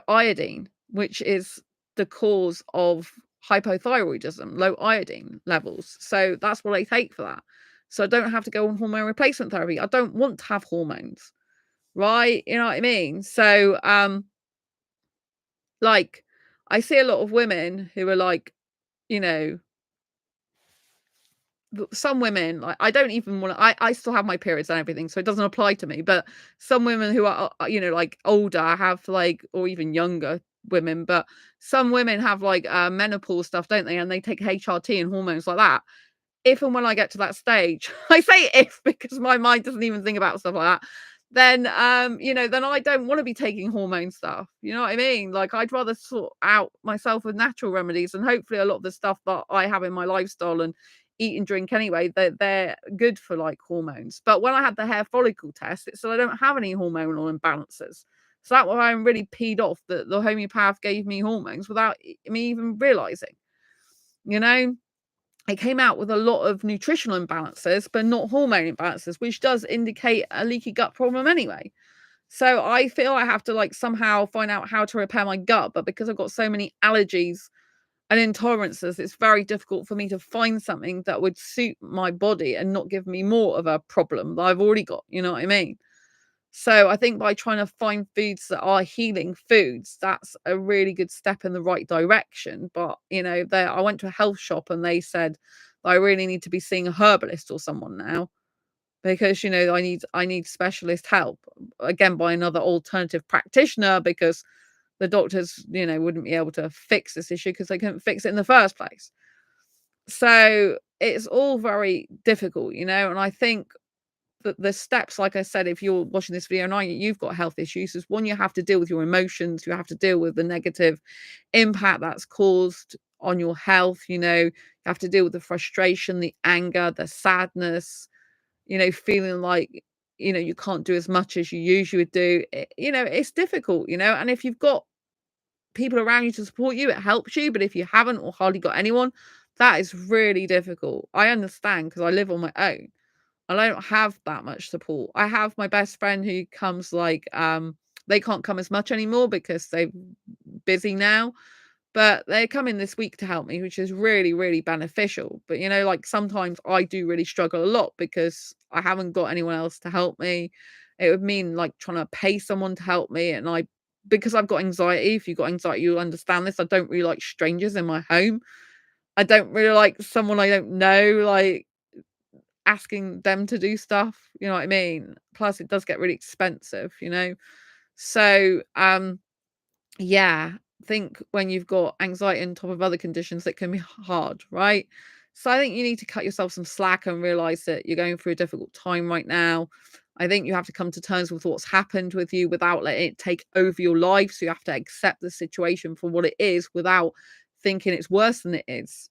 iodine, which is the cause of hypothyroidism, low iodine levels. So that's what I take for that. So I don't have to go on hormone replacement therapy. I don't want to have hormones, right? You know what I mean? So, like, I see a lot of women who are like, some women, like, I don't even want to, I still have my periods and everything, so it doesn't apply to me. But some women who are, like older have like, or even younger women, but some women have like menopause stuff, don't they? And they take HRT and hormones like that. If and when I get to that stage, I say if because my mind doesn't even think about stuff like that, then then I don't want to be taking hormone stuff. You know what I mean? Like, I'd rather sort out myself with natural remedies, and hopefully a lot of the stuff that I have in my lifestyle and eat and drink anyway, they're good for like hormones. But when I had the hair follicle test, it said I don't have any hormonal imbalances. So that's why I'm really peed off that the homeopath gave me hormones without me even realizing. You know, it came out with a lot of nutritional imbalances, but not hormone imbalances, which does indicate a leaky gut problem anyway. So I feel I have to like somehow find out how to repair my gut, but because I've got so many allergies and intolerances, it's very difficult for me to find something that would suit my body and not give me more of a problem that I've already got. You know what I mean? So I think by trying to find foods that are healing foods, that's a really good step in the right direction. But there, I went to a health shop and they said I really need to be seeing a herbalist or someone now because I need specialist help again by another alternative practitioner because the doctors wouldn't be able to fix this issue because they couldn't fix it in the first place. So it's all very difficult, and I think the steps, like I said, if you're watching this video and you've got health issues, is one, you have to deal with your emotions, you have to deal with the negative impact that's caused on your health. You have to deal with the frustration, the anger, the sadness, feeling like you can't do as much as you usually would do. It's difficult, and if you've got people around you to support you, it helps you. But if you haven't or hardly got anyone, that is really difficult. I understand because I live on my own and I don't have that much support. I have my best friend who comes like they can't come as much anymore because they're busy now, but they're coming this week to help me, which is really, really beneficial. But like sometimes I do really struggle a lot because I haven't got anyone else to help me. It would mean like trying to pay someone to help me, and because I've got anxiety, if you've got anxiety, you'll understand this. I don't really like strangers in my home. I don't really like someone I don't know, like asking them to do stuff, you know what I mean? Plus it does get really expensive. So, yeah, I think when you've got anxiety on top of other conditions, it can be hard, right? So I think you need to cut yourself some slack and realize that you're going through a difficult time right now. I think you have to come to terms with what's happened with you without letting it take over your life. So you have to accept the situation for what it is without thinking it's worse than it is.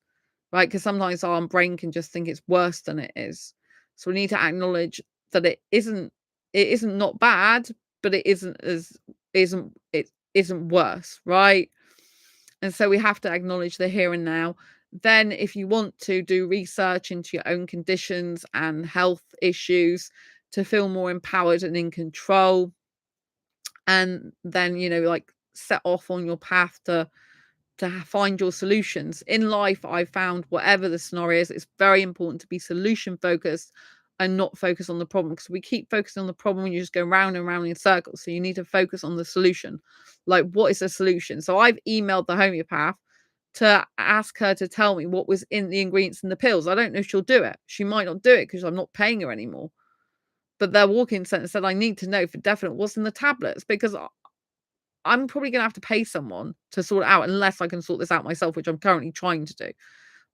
Right? Because sometimes our brain can just think it's worse than it is. So we need to acknowledge that it isn't not bad, but it isn't worse, right? And so we have to acknowledge the here and now. Then if you want to do research into your own conditions and health issues to feel more empowered and in control, and then like set off on your path to find your solutions. In life, I found whatever the scenario is, it's very important to be solution focused and not focus on the problem, because we keep focusing on the problem and you just go round and round in circles. So you need to focus on the solution. Like, what is the solution? So I've emailed the homeopath to ask her to tell me what was in the ingredients in the pills. I don't know if she'll do it. She might not do it because I'm not paying her anymore. But their walk-in centre said I need to know for definite what's in the tablets, because I'm probably going to have to pay someone to sort it out unless I can sort this out myself, which I'm currently trying to do.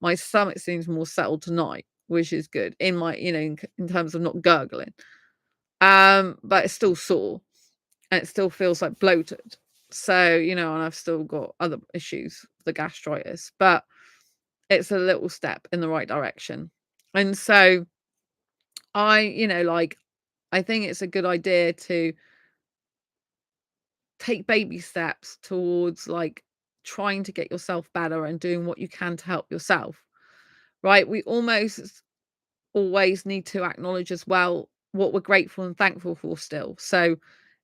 My stomach seems more settled tonight, which is good in my, in terms of not gurgling. But it's still sore and it still feels like bloated. So, and I've still got other issues, the gastritis, but it's a little step in the right direction. And so I think it's a good idea to take baby steps towards like trying to get yourself better and doing what you can to help yourself, right? We almost always need to acknowledge as well what we're grateful and thankful for still. So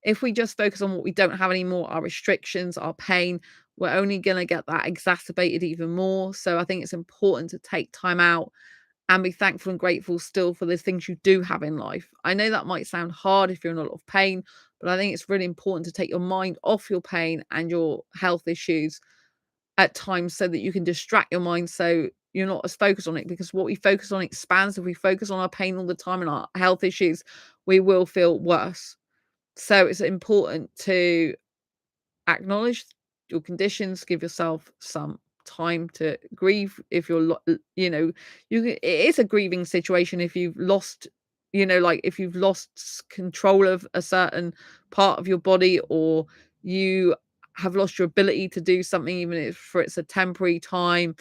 if we just focus on what we don't have anymore, our restrictions, our pain, we're only going to get that exacerbated even more. So I think it's important to take time out and be thankful and grateful still for the things you do have in life. I know that might sound hard if you're in a lot of pain, but I think it's really important to take your mind off your pain and your health issues at times so that you can distract your mind, so you're not as focused on it, because what we focus on expands. If we focus on our pain all the time and our health issues, we will feel worse. So it's important to acknowledge your conditions, give yourself some time to grieve. If you're it is a grieving situation if you've lost, like if you've lost control of a certain part of your body, or you have lost your ability to do something, even if it's a temporary time.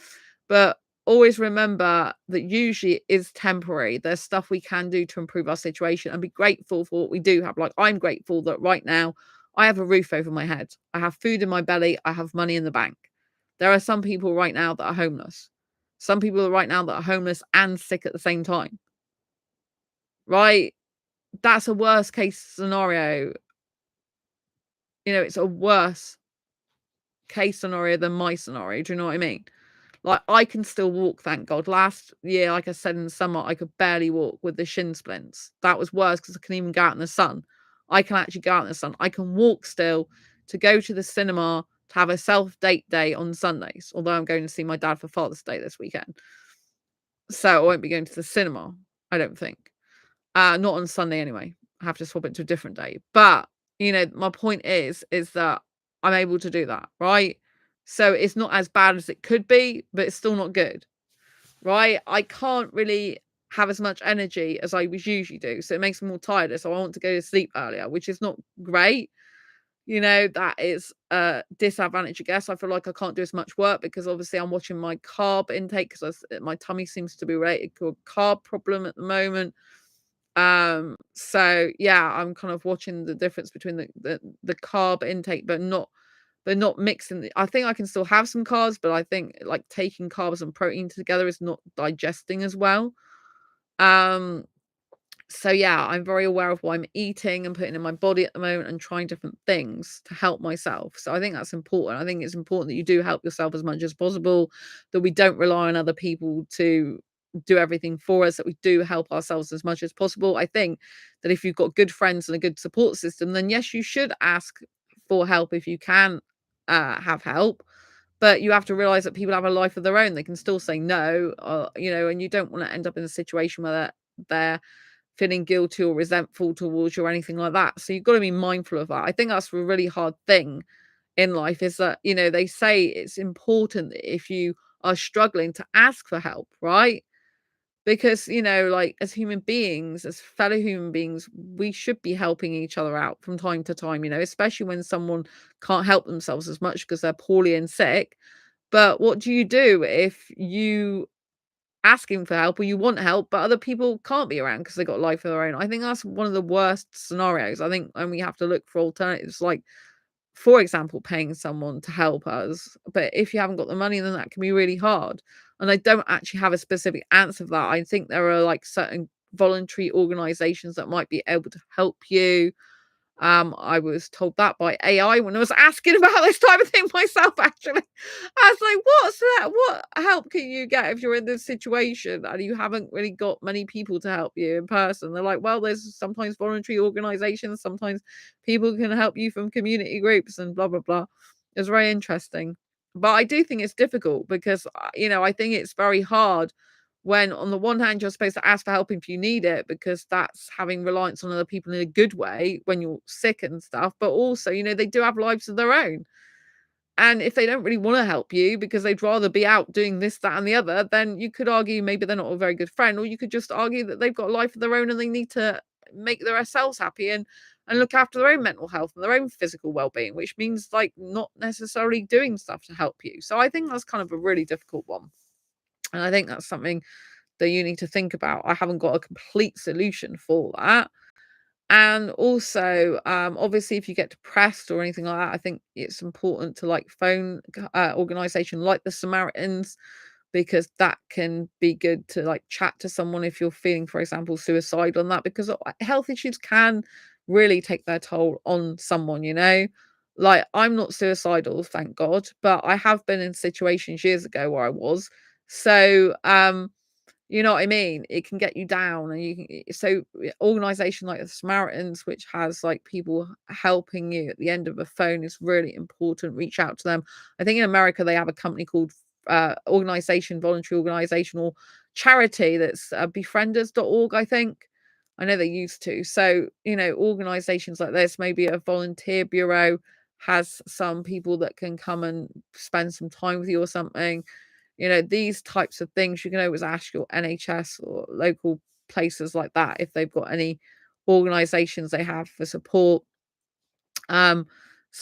But always remember that usually it is temporary. There's stuff we can do to improve our situation, and be grateful for what we do have. Like, I'm grateful that right now I have a roof over my head. I have food in my belly. I have money in the bank. There are some people right now that are homeless. Some people right now that are homeless and sick at the same time. Right? That's a worst case scenario. It's a worse case scenario than my scenario. Do you know what I mean? Like, I can still walk, thank God. Last year, like I said, in the summer, I could barely walk with the shin splints. That was worse because I couldn't even go out in the sun. I can actually go out in the sun. I can walk still to go to the cinema, to have a self-date day on Sundays, although I'm going to see my dad for Father's Day this weekend. So I won't be going to the cinema, I don't think. Not on Sunday anyway. I have to swap it to a different day. But, my point is that I'm able to do that, right? So it's not as bad as it could be, but it's still not good, right? I can't really have as much energy as I was usually do. So it makes me more tired. So I want to go to sleep earlier, which is not great. That is a disadvantage, I guess. I feel like I can't do as much work because obviously I'm watching my carb intake, because my tummy seems to be related to a carb problem at the moment. So yeah, I'm kind of watching the difference between the carb intake, but not mixing. I think I can still have some carbs, but I think like taking carbs and protein together is not digesting as well. So yeah, I'm very aware of what I'm eating and putting in my body at the moment, and trying different things to help myself. So I think that's important. I think it's important that you do help yourself as much as possible, that we don't rely on other people to do everything for us, that we do help ourselves as much as possible. I think that if you've got good friends and a good support system, then yes, you should ask for help if you can have help. But you have to realize that people have a life of their own. They can still say no, and you don't want to end up in a situation where they're feeling guilty or resentful towards you or anything like that. So you've got to be mindful of that. I think that's a really hard thing in life, is that, they say it's important that if you are struggling to ask for help, right? Because, like, as human beings, as fellow human beings, we should be helping each other out from time to time, especially when someone can't help themselves as much because they're poorly and sick. But what do you do if you asking for help, or you want help, but other people can't be around because they got a life of their own? I think that's one of the worst scenarios. I think, and we have to look for alternatives, like, for example, paying someone to help us. But if you haven't got the money, then that can be really hard. And I don't actually have a specific answer for that. I think there are like certain voluntary organizations that might be able to help you. I was told that by AI when I was asking about this type of thing myself, actually. I was like, what's that? What help can you get if you're in this situation and you haven't really got many people to help you in person? They're like, well, there's sometimes voluntary organizations, sometimes people can help you from community groups and blah, blah, blah. It's very interesting. But I do think it's difficult because, I think it's very hard when on the one hand you're supposed to ask for help if you need it, because that's having reliance on other people in a good way when you're sick and stuff. But also, they do have lives of their own, and if they don't really want to help you because they'd rather be out doing this, that, and the other, then you could argue maybe they're not a very good friend, or you could just argue that they've got a life of their own and they need to make themselves happy and look after their own mental health and their own physical well-being, which means like not necessarily doing stuff to help you. So I think that's kind of a really difficult one, and I think that's something that you need to think about. I haven't got a complete solution for that. And also, obviously, if you get depressed or anything like that, I think it's important to like phone organization like the Samaritans, because that can be good to like chat to someone if you're feeling, for example, suicide on that, because health issues can really take their toll on someone, Like, I'm not suicidal, thank God, but I have been in situations years ago where I was. So, you know what I mean? It can get you down, and you can, so organization like the Samaritans, which has like people helping you at the end of a phone, is really important. Reach out to them. I think in America they have a company called organization, voluntary organization, or charity that's befrienders.org, I think. I know they used to. So, organizations like this, maybe a volunteer bureau has some people that can come and spend some time with you or something. These types of things, you can always ask your NHS or local places like that if they've got any organizations they have for support. So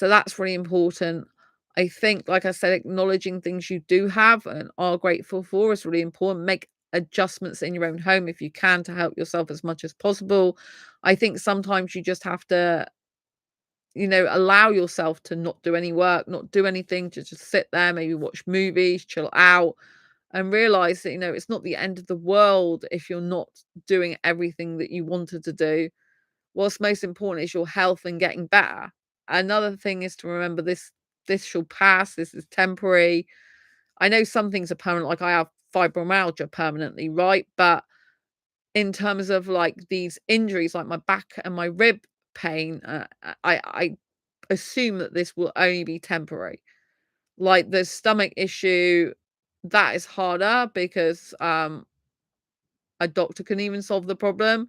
that's really important. I think, like I said, acknowledging things you do have and are grateful for is really important. Make adjustments in your own home if you can to help yourself as much as possible. I think sometimes you just have to, allow yourself to not do any work, not do anything, to just sit there, maybe watch movies, chill out, and realize that, it's not the end of the world if you're not doing everything that you wanted to do. What's most important is your health and getting better. Another thing is to remember this shall pass. This is temporary. I know some things are permanent, like I have fibromyalgia permanently, right? But in terms of like these injuries, like my back and my rib pain, I assume that this will only be temporary. Like the stomach issue, that is harder because a doctor can even solve the problem.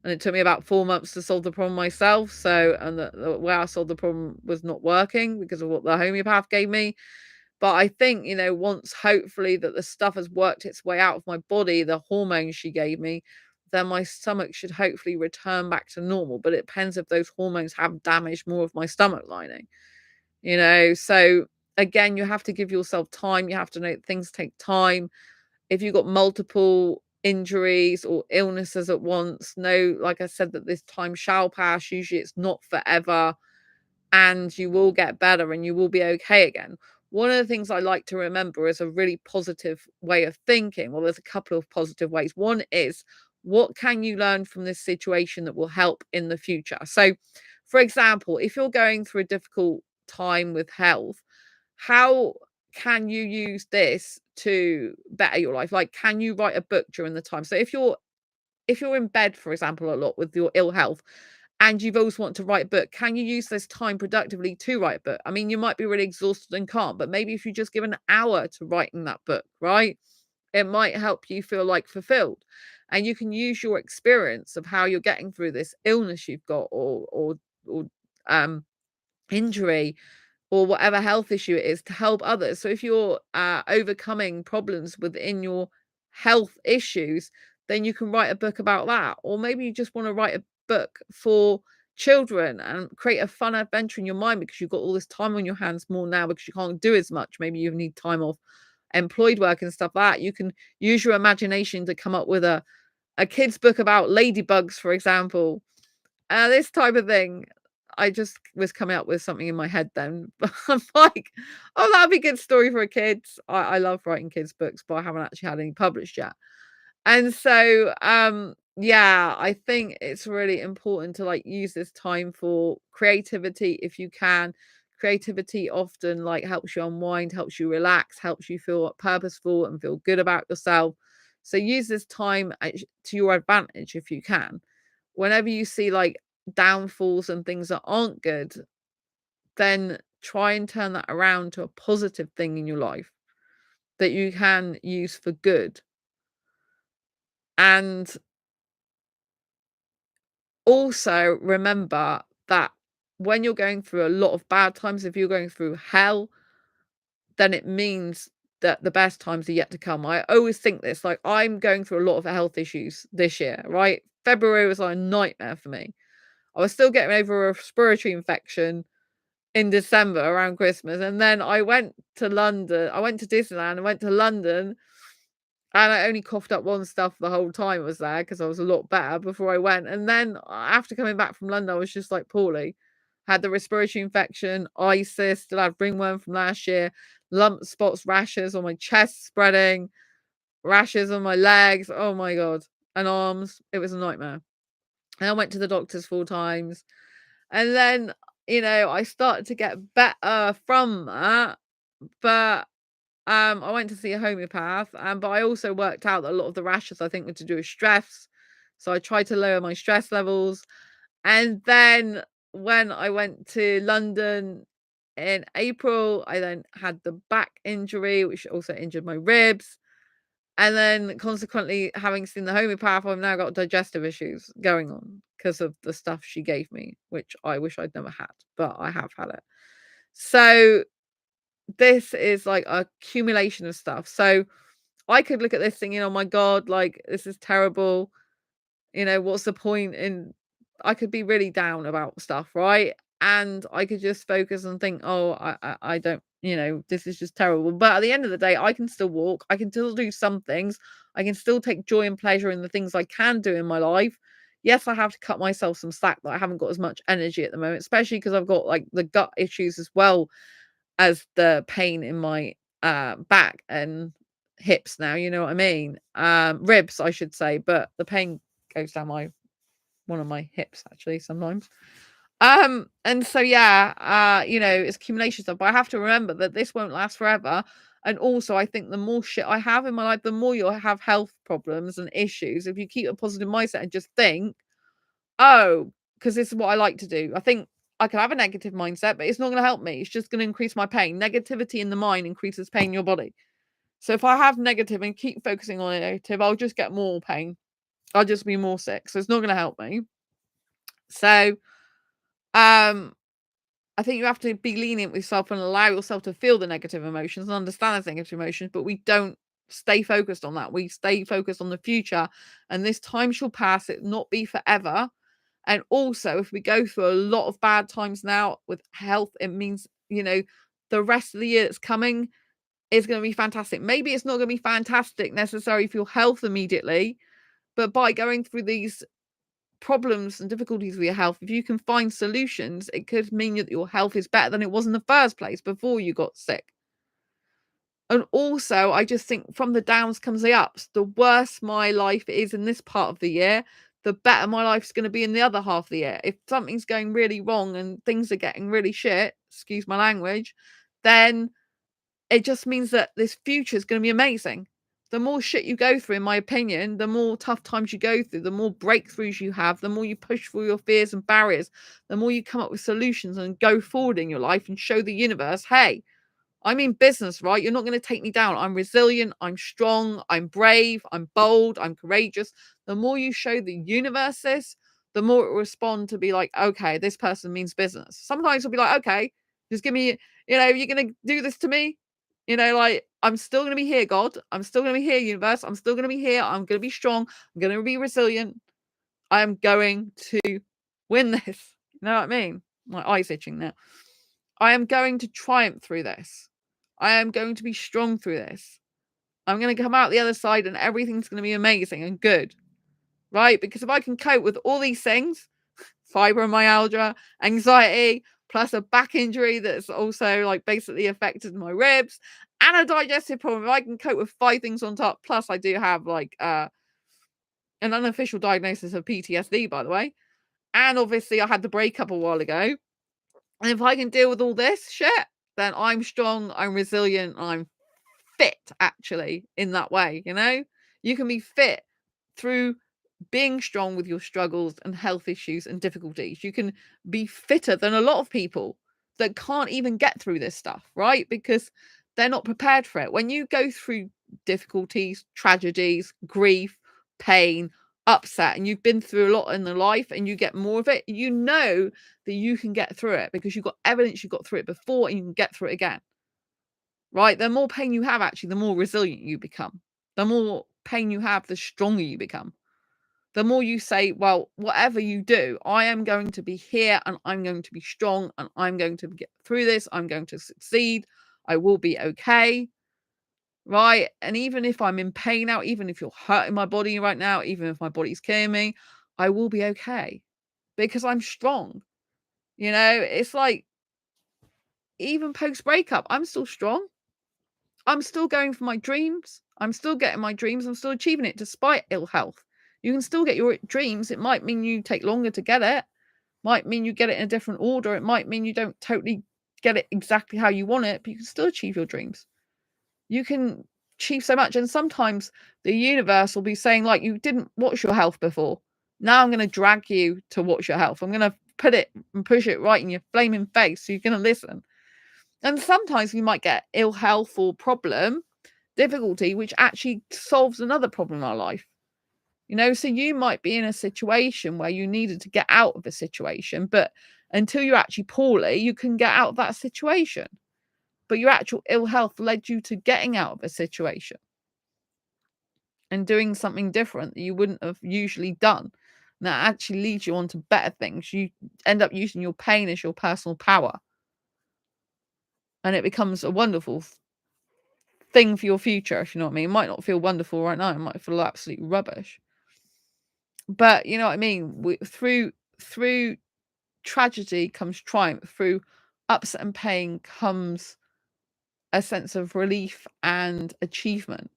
And it took me about 4 months to solve the problem myself. So, and the way I solved the problem was not working because of what the homeopath gave me. But I think, once hopefully that the stuff has worked its way out of my body, the hormones she gave me, then my stomach should hopefully return back to normal. But it depends if those hormones have damaged more of my stomach lining, So again, you have to give yourself time. You have to know that things take time. If you've got multiple injuries or illnesses at once, know, like I said, that this time shall pass. Usually it's not forever, and you will get better and you will be okay again. One of the things I like to remember is a really positive way of thinking. Well, there's a couple of positive ways. One is, what can you learn from this situation that will help in the future? So, for example, if you're going through a difficult time with health, how can you use this to better your life? Like, can you write a book during the time? So if you're in bed, for example, a lot with your ill health, and you've always wanted to write a book, can you use this time productively to write a book? I mean, you might be really exhausted and can't, but maybe if you just give an hour to writing that book, right? It might help you feel like fulfilled. And you can use your experience of how you're getting through this illness you've got, or injury, or whatever health issue it is, to help others. So if you're overcoming problems within your health issues, then you can write a book about that. Or maybe you just want to write a book for children and create a fun adventure in your mind because you've got all this time on your hands more now because you can't do as much. Maybe you need time off employed work and stuff like that. You can use your imagination to come up with a kid's book about ladybugs, for example. This type of thing. I just was coming up with something in my head then. But I'm like, oh, that'd be a good story for a kids. I love writing kids' books, but I haven't actually had any published yet. And so, yeah, I think it's really important to like use this time for creativity if you can. Creativity often like helps you unwind, helps you relax, helps you feel purposeful and feel good about yourself. So use this time to your advantage if you can. Whenever you see like downfalls and things that aren't good, then try and turn that around to a positive thing in your life that you can use for good. And also remember that when you're going through a lot of bad times, if you're going through hell, then it means that the best times are yet to come. I always think this, like I'm going through a lot of health issues this year, right? February was like a nightmare for me. I was still getting over a respiratory infection in December around Christmas. And then I went to London. I went to Disneyland. I went to London, and I only coughed up one stuff the whole time I was there because I was a lot better before I went. And then after coming back from London, I was just like poorly. Had the respiratory infection, ISIS, still had ringworm from last year, lump spots, rashes on my chest spreading, rashes on my legs. Oh my God. And arms. It was a nightmare. And I went to the doctors 4 times. And then, I started to get better from that. But I went to see a homeopath, but I also worked out that a lot of the rashes I think were to do with stress. So I tried to lower my stress levels. And then when I went to London, in April, I then had the back injury, which also injured my ribs. And then consequently, having seen the homeopath, I've now got digestive issues going on because of the stuff she gave me, which I wish I'd never had, but I have had it. So this is like a accumulation of stuff. So I could look at this thinking, oh my God, like this is terrible. What's the point in I could be really down about stuff, right? And I could just focus and think, oh, I don't, this is just terrible. But at the end of the day, I can still walk. I can still do some things. I can still take joy and pleasure in the things I can do in my life. Yes, I have to cut myself some slack that I haven't got as much energy at the moment, especially because I've got like the gut issues as well as the pain in my back and hips now, you know what I mean? Ribs, I should say, but the pain goes down one of my hips actually sometimes. And so yeah, it's accumulation stuff, but I have to remember that this won't last forever. And also I think the more shit I have in my life, the more you'll have health problems and issues. If you keep a positive mindset and just think, oh, because this is what I like to do. I think I can have a negative mindset, but it's not going to help me. It's just going to increase my pain. Negativity in the mind increases pain in your body. So if I have negative and keep focusing on negative, I'll just get more pain. I'll just be more sick. So it's not going to help me. So I think you have to be lenient with yourself and allow yourself to feel the negative emotions and understand those negative emotions, but we don't stay focused on that. We stay focused on the future, and this time shall pass, it not be forever. And also, if we go through a lot of bad times now with health, it means, the rest of the year that's coming is going to be fantastic. Maybe it's not going to be fantastic necessarily for your health immediately, but by going through these problems and difficulties with your health, if you can find solutions, it could mean that your health is better than it was in the first place before you got sick. And also, I just think from the downs comes the ups. The worse my life is in this part of the year, the better my life's going to be in the other half of the year. If something's going really wrong and things are getting really shit, excuse my language, then it just means that this future is going to be amazing. The more shit you go through, in my opinion, the more tough times you go through, the more breakthroughs you have, the more you push through your fears and barriers, the more you come up with solutions and go forward in your life and show the universe, hey, I'm in business, right? You're not going to take me down. I'm resilient. I'm strong. I'm brave. I'm bold. I'm courageous. The more you show the universe this, the more it will respond to be like, okay, this person means business. Sometimes it'll be like, okay, just give me, you're going to do this to me. Like, I'm still going to be here, God. I'm still going to be here, universe. I'm still going to be here. I'm going to be strong. I'm going to be resilient. I am going to win this. You know what I mean? My eye's itching now. I am going to triumph through this. I am going to be strong through this. I'm going to come out the other side and everything's going to be amazing and good, right? Because if I can cope with all these things, fibromyalgia, anxiety, plus a back injury that's also like basically affected my ribs and a digestive problem, if I can cope with 5 things on top, plus I do have like an unofficial diagnosis of PTSD, by the way. And obviously I had the breakup a while ago. And if I can deal with all this shit, then I'm strong, I'm resilient, I'm fit actually in that way. You can be fit through being strong with your struggles and health issues and difficulties. You can be fitter than a lot of people that can't even get through this stuff, right? Because they're not prepared for it. When you go through difficulties, tragedies, grief, pain, upset, and you've been through a lot in the life and you get more of it, you know that you can get through it because you've got evidence you got through it before and you can get through it again. Right? The more pain you have, actually, the more resilient you become. The more pain you have, the stronger you become. The more you say, well, whatever you do, I am going to be here and I'm going to be strong and I'm going to get through this. I'm going to succeed. I will be okay. Right? And even if I'm in pain now, even if you're hurting my body right now, even if my body's killing me, I will be okay because I'm strong. It's like even post breakup, I'm still strong. I'm still going for my dreams. I'm still getting my dreams. I'm still achieving it despite ill health. You can still get your dreams. It might mean you take longer to get it. Might mean you get it in a different order. It might mean you don't totally get it exactly how you want it, but you can still achieve your dreams. You can achieve so much. And sometimes the universe will be saying, like, you didn't watch your health before. Now I'm going to drag you to watch your health. I'm going to put it and push it right in your flaming face. So you're going to listen. And sometimes we might get ill health or problem, difficulty, which actually solves another problem in our life. So you might be in a situation where you needed to get out of a situation, but until you're actually poorly, you can get out of that situation. But your actual ill health led you to getting out of a situation and doing something different that you wouldn't have usually done. And that actually leads you on to better things. You end up using your pain as your personal power. And it becomes a wonderful thing for your future, if you know what I mean. It might not feel wonderful right now. It might feel absolutely rubbish. But you know what I mean? Through tragedy comes triumph. Through upset and pain comes a sense of relief and achievement.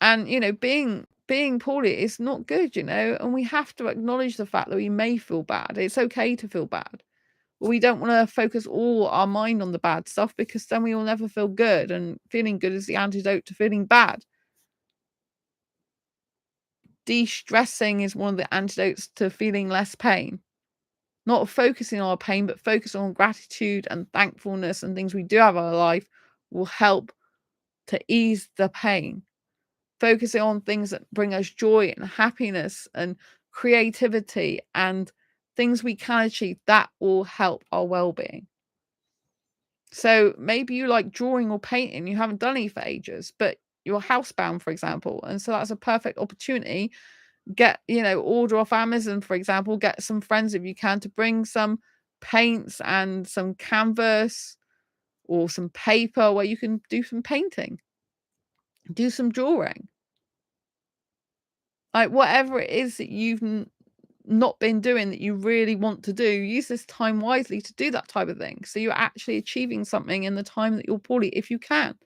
And being poorly is not good, and we have to acknowledge the fact that we may feel bad. It's okay to feel bad. But we don't want to focus all our mind on the bad stuff, because then we will never feel good, and feeling good is the antidote to feeling bad. De-stressing is one of the antidotes to feeling less pain. Not focusing on our pain, but focusing on gratitude and thankfulness and things we do have in our life will help to ease the pain. Focusing on things that bring us joy and happiness and creativity and things we can achieve, that will help our well-being. So maybe you like drawing or painting, you haven't done any for ages, but you're housebound, for example, and so that's a perfect opportunity. Order off Amazon, for example, get some friends if you can to bring some paints and some canvas or some paper where you can do some painting, do some drawing. Like whatever it is that you've not been doing that you really want to do, use this time wisely to do that type of thing. So you're actually achieving something in the time that you're poorly, if you can.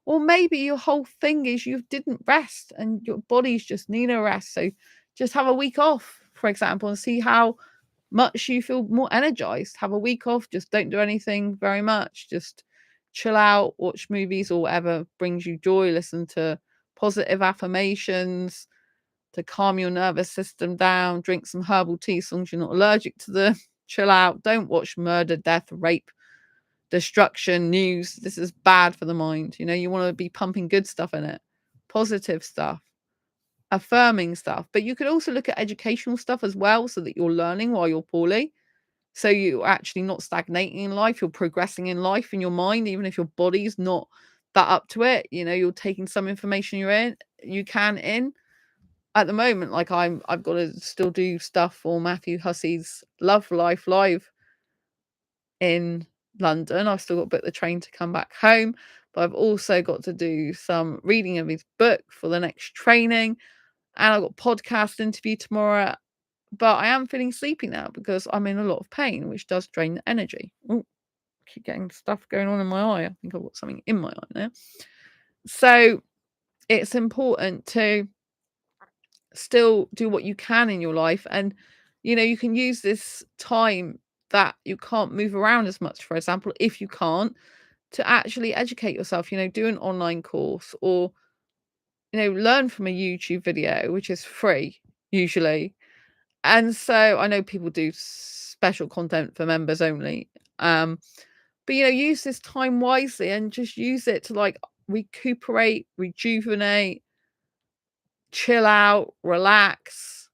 Or maybe your whole thing is you didn't rest and your body's just need a rest. So just have a week off, for example, and see how much you feel more energized. Have a week off, just don't do anything very much. Just chill out, watch movies or whatever brings you joy, listen to positive affirmations to calm your nervous system down, drink some herbal tea as long as you're not allergic to them. Chill out. Don't watch murder, death, rape, destruction news. This is bad for the mind. You want to be pumping good stuff in it, positive stuff, affirming stuff. But you could also look at educational stuff as well, so that you're learning while you're poorly. So you're actually not stagnating in life, you're progressing in life in your mind, even if your body's not that up to it. You're taking some information you can in. At the moment, like I've got to still do stuff for Matthew Hussey's Love Life Live in London. I've still got to book the train to come back home, but I've also got to do some reading of his book for the next training, and I've got podcast interview tomorrow. But I am feeling sleepy now because I'm in a lot of pain, which does drain the energy. Oh, keep getting stuff going on in my eye. I think I've got something in my eye now. So it's important to still do what you can in your life, and you can use this time that you can't move around as much, for example, if you can't, to actually educate yourself. Do an online course, or learn from a YouTube video, which is free usually. And so I know people do special content for members only, but use this time wisely and just use it to like recuperate, rejuvenate, chill out, relax,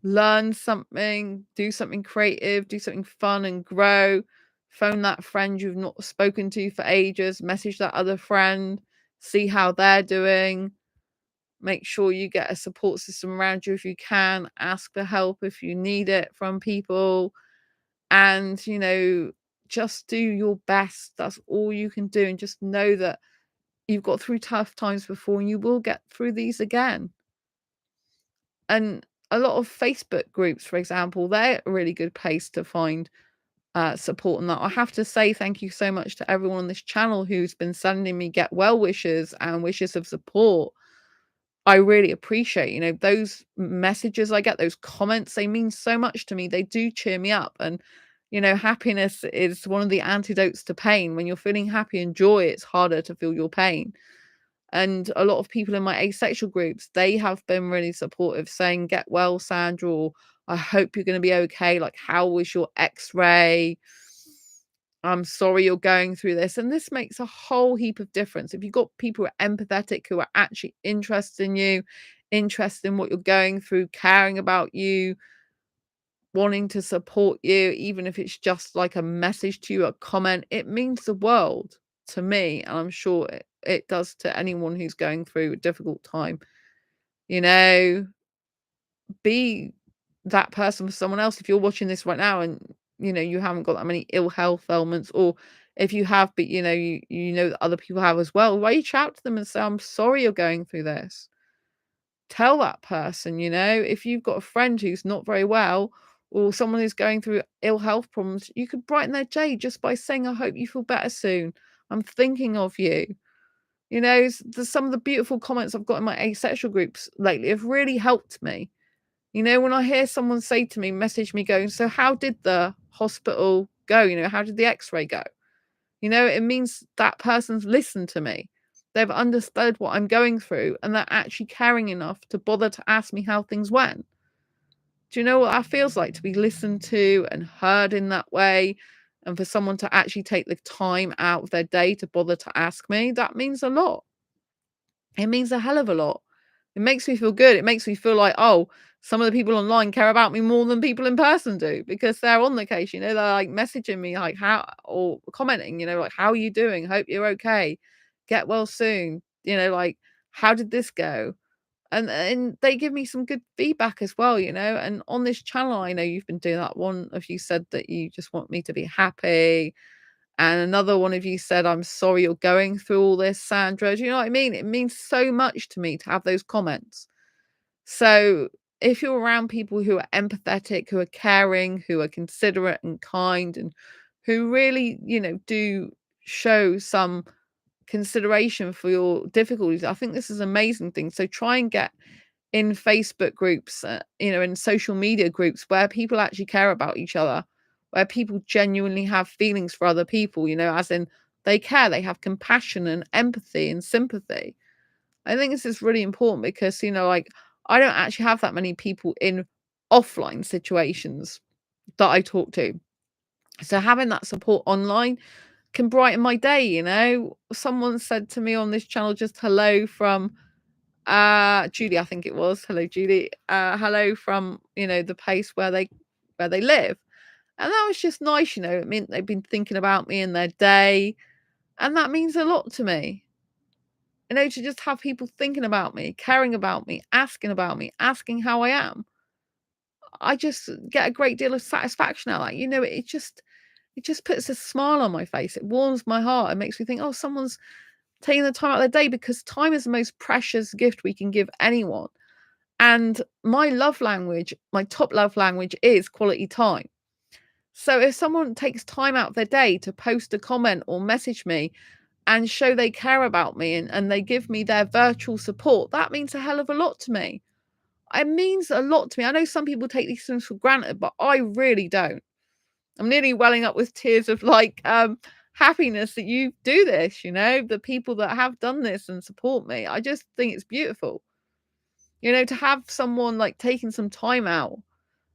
learn something, do something creative, do something fun and grow. Phone that friend you've not spoken to for ages, message that other friend, see how they're doing. Make sure you get a support system around you if you can. Ask for help if you need it from people. And, just do your best. That's all you can do. And just know that you've got through tough times before and you will get through these again. And a lot of Facebook groups, for example, they're a really good place to find support. And that I have to say thank you so much to everyone on this channel who's been sending me get well wishes and wishes of support. I really appreciate, those messages I get, those comments, they mean so much to me. They do cheer me up. And, happiness is one of the antidotes to pain. When you're feeling happy and joy, it's harder to feel your pain. And a lot of people in my asexual groups, they have been really supportive, saying, get well, Sandra, or I hope you're going to be okay. Like, how was your x-ray? I'm sorry you're going through this. And this makes a whole heap of difference. If you've got people who are empathetic, who are actually interested in you, interested in what you're going through, caring about you, wanting to support you, even if it's just like a message to you, a comment, it means the world to me. And I'm sure it does to anyone who's going through a difficult time. You know, be that person for someone else. If you're watching this right now and you haven't got that many ill health ailments, or if you have, but you know that other people have as well, reach out to them and say, I'm sorry you're going through this. Tell that person, if you've got a friend who's not very well, or someone who's going through ill health problems, you could brighten their day just by saying, I hope you feel better soon. I'm thinking of you. Some of the beautiful comments I've got in my asexual groups lately have really helped me. When I hear someone say to me, message me going, so how did the hospital go? How did the x-ray go? It means that person's listened to me. They've understood what I'm going through, and they're actually caring enough to bother to ask me how things went. Do you know what that feels like, to be listened to and heard in that way? And for someone to actually take the time out of their day to bother to ask me, that means a lot. It means a hell of a lot. It makes me feel good. It makes me feel like, oh, some of the people online care about me more than people in person do, because they're on the case, they're like messaging me like how, or commenting, like, how are you doing? Hope you're okay. Get well soon. Like, how did this go? And they give me some good feedback as well, and on this channel, I know you've been doing that. One of you said that you just want me to be happy. And another one of you said, I'm sorry you're going through all this, Sandra. Do you know what I mean? It means so much to me to have those comments. So if you're around people who are empathetic, who are caring, who are considerate and kind, and who really, do show some consideration for your difficulties, I think this is an amazing thing. So try and get in Facebook groups, in social media groups where people actually care about each other, where people genuinely have feelings for other people, as in they care, they have compassion and empathy and sympathy. I think this is really important because, like, I don't actually have that many people in offline situations that I talk to. So having that support online can brighten my day. Someone said to me on this channel, just hello from Julie, I think it was. Hello, Julie. Hello from, the place where they live. And that was just nice, it meant they've been thinking about me in their day. And that means a lot to me. To just have people thinking about me, caring about me, asking how I am. I just get a great deal of satisfaction out of that. It just puts a smile on my face. It warms my heart. It makes me think, oh, someone's taking the time out of their day, because time is the most precious gift we can give anyone. And my love language, my top love language, is quality time. So if someone takes time out of their day to post a comment or message me and show they care about me, and they give me their virtual support, that means a hell of a lot to me. It means a lot to me. I know some people take these things for granted, but I really don't. I'm nearly welling up with tears of happiness that you do this, the people that have done this and support me. I just think it's beautiful. To have someone like taking some time out,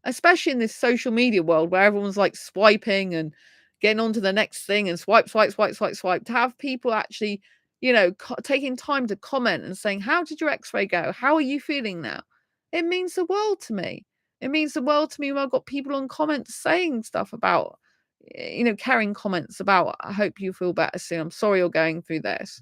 especially in this social media world where everyone's like swiping and getting on to the next thing and swipe, swipe, swipe, swipe, swipe, to have people actually, taking time to comment and saying, how did your x-ray go? How are you feeling now? It means the world to me. It means the world to me when I've got people on comments saying stuff about, caring comments about, I hope you feel better soon. I'm sorry you're going through this.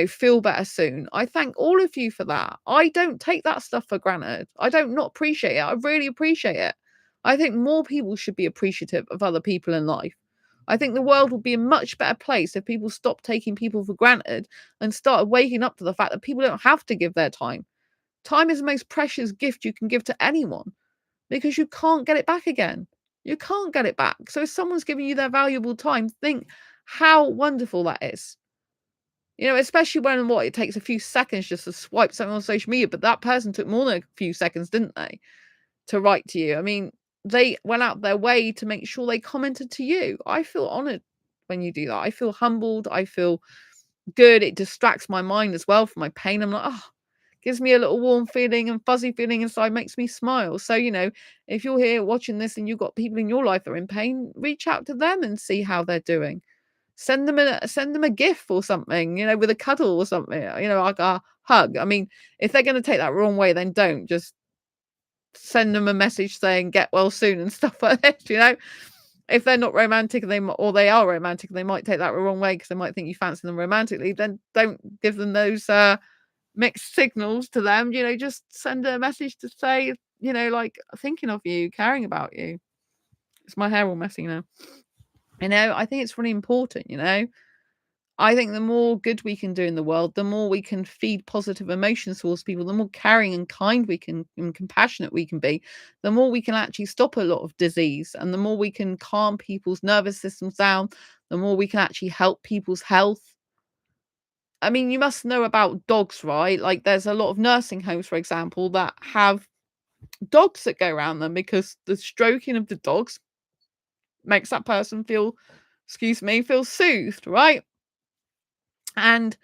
Feel better soon. I thank all of you for that. I don't take that stuff for granted. I don't not appreciate it. I really appreciate it. I think more people should be appreciative of other people in life. I think the world would be a much better place if people stopped taking people for granted and started waking up to the fact that people don't have to give their time. Time is the most precious gift you can give to anyone, because you can't get it back again. You can't get it back. So if someone's giving you their valuable time, think how wonderful that is. Especially when it takes a few seconds just to swipe something on social media, but that person took more than a few seconds, didn't they, to write to you? I mean, they went out their way to make sure they commented to you. I feel honored when you do that. I feel humbled. I feel good. It distracts my mind as well from my pain. I'm like, oh, gives me a little warm feeling and fuzzy feeling inside, makes me smile. So, if you're here watching this and you've got people in your life that are in pain, reach out to them and see how they're doing. Send them a gift or something, with a cuddle or something, like a hug. I mean, if they're going to take that wrong way, then don't. Just send them a message saying get well soon and stuff like this. If they're not romantic or they are romantic and they might take that the wrong way because they might think you fancy them romantically, then don't give them those mixed signals to them. Just send a message to say, like, thinking of you, caring about you. It's my hair all messy now. I think it's really important. I think the more good we can do in the world, the more we can feed positive emotions towards people, the more caring and kind we can and compassionate we can be, the more we can actually stop a lot of disease, and the more we can calm people's nervous systems down, the more we can actually help people's health. I mean, you must know about dogs, right? Like, there's a lot of nursing homes, for example, that have dogs that go around them because the stroking of the dogs makes that person feel soothed, right? And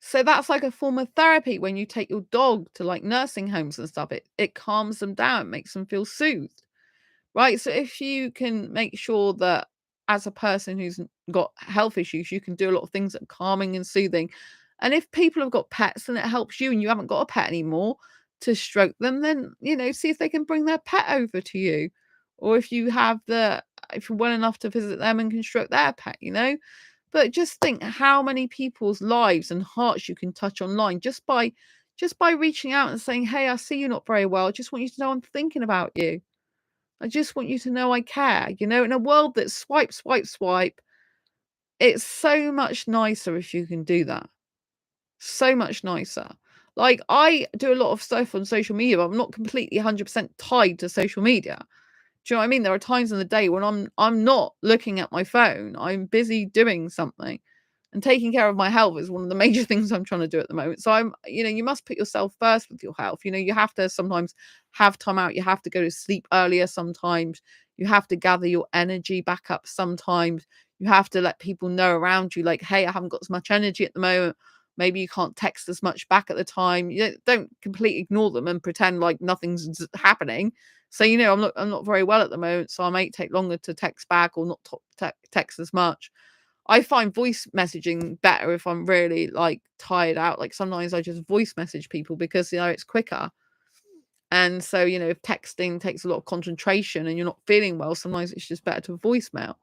so that's like a form of therapy when you take your dog to like nursing homes and stuff. It calms them down, makes them feel soothed. Right. So if you can make sure that as a person who's got health issues, you can do a lot of things that are calming and soothing. And if people have got pets and it helps you and you haven't got a pet anymore to stroke them, then, see if they can bring their pet over to you. Or if you're well enough to visit them and can stroke their pet. But just think how many people's lives and hearts you can touch online just by reaching out and saying, "Hey, I see you're not very well. I just want you to know I'm thinking about you. I just want you to know I care." In a world that's swipe, swipe, swipe, it's so much nicer if you can do that. So much nicer. Like, I do a lot of stuff on social media, but I'm not completely 100% tied to social media. Do you know what I mean? There are times in the day when I'm not looking at my phone. I'm busy doing something. And taking care of my health is one of the major things I'm trying to do at the moment. So you must put yourself first with your health. You have to sometimes have time out. You have to go to sleep earlier sometimes. You have to gather your energy back up sometimes. You have to let people know around you, like, hey, I haven't got as much energy at the moment. Maybe you can't text as much back at the time. Don't completely ignore them and pretend like nothing's happening. So, I'm not very well at the moment, so I might take longer to text back or not text as much. I find voice messaging better if I'm really like tired out. Like, sometimes I just voice message people because it's quicker. And so, if texting takes a lot of concentration and you're not feeling well, sometimes it's just better to voicemail.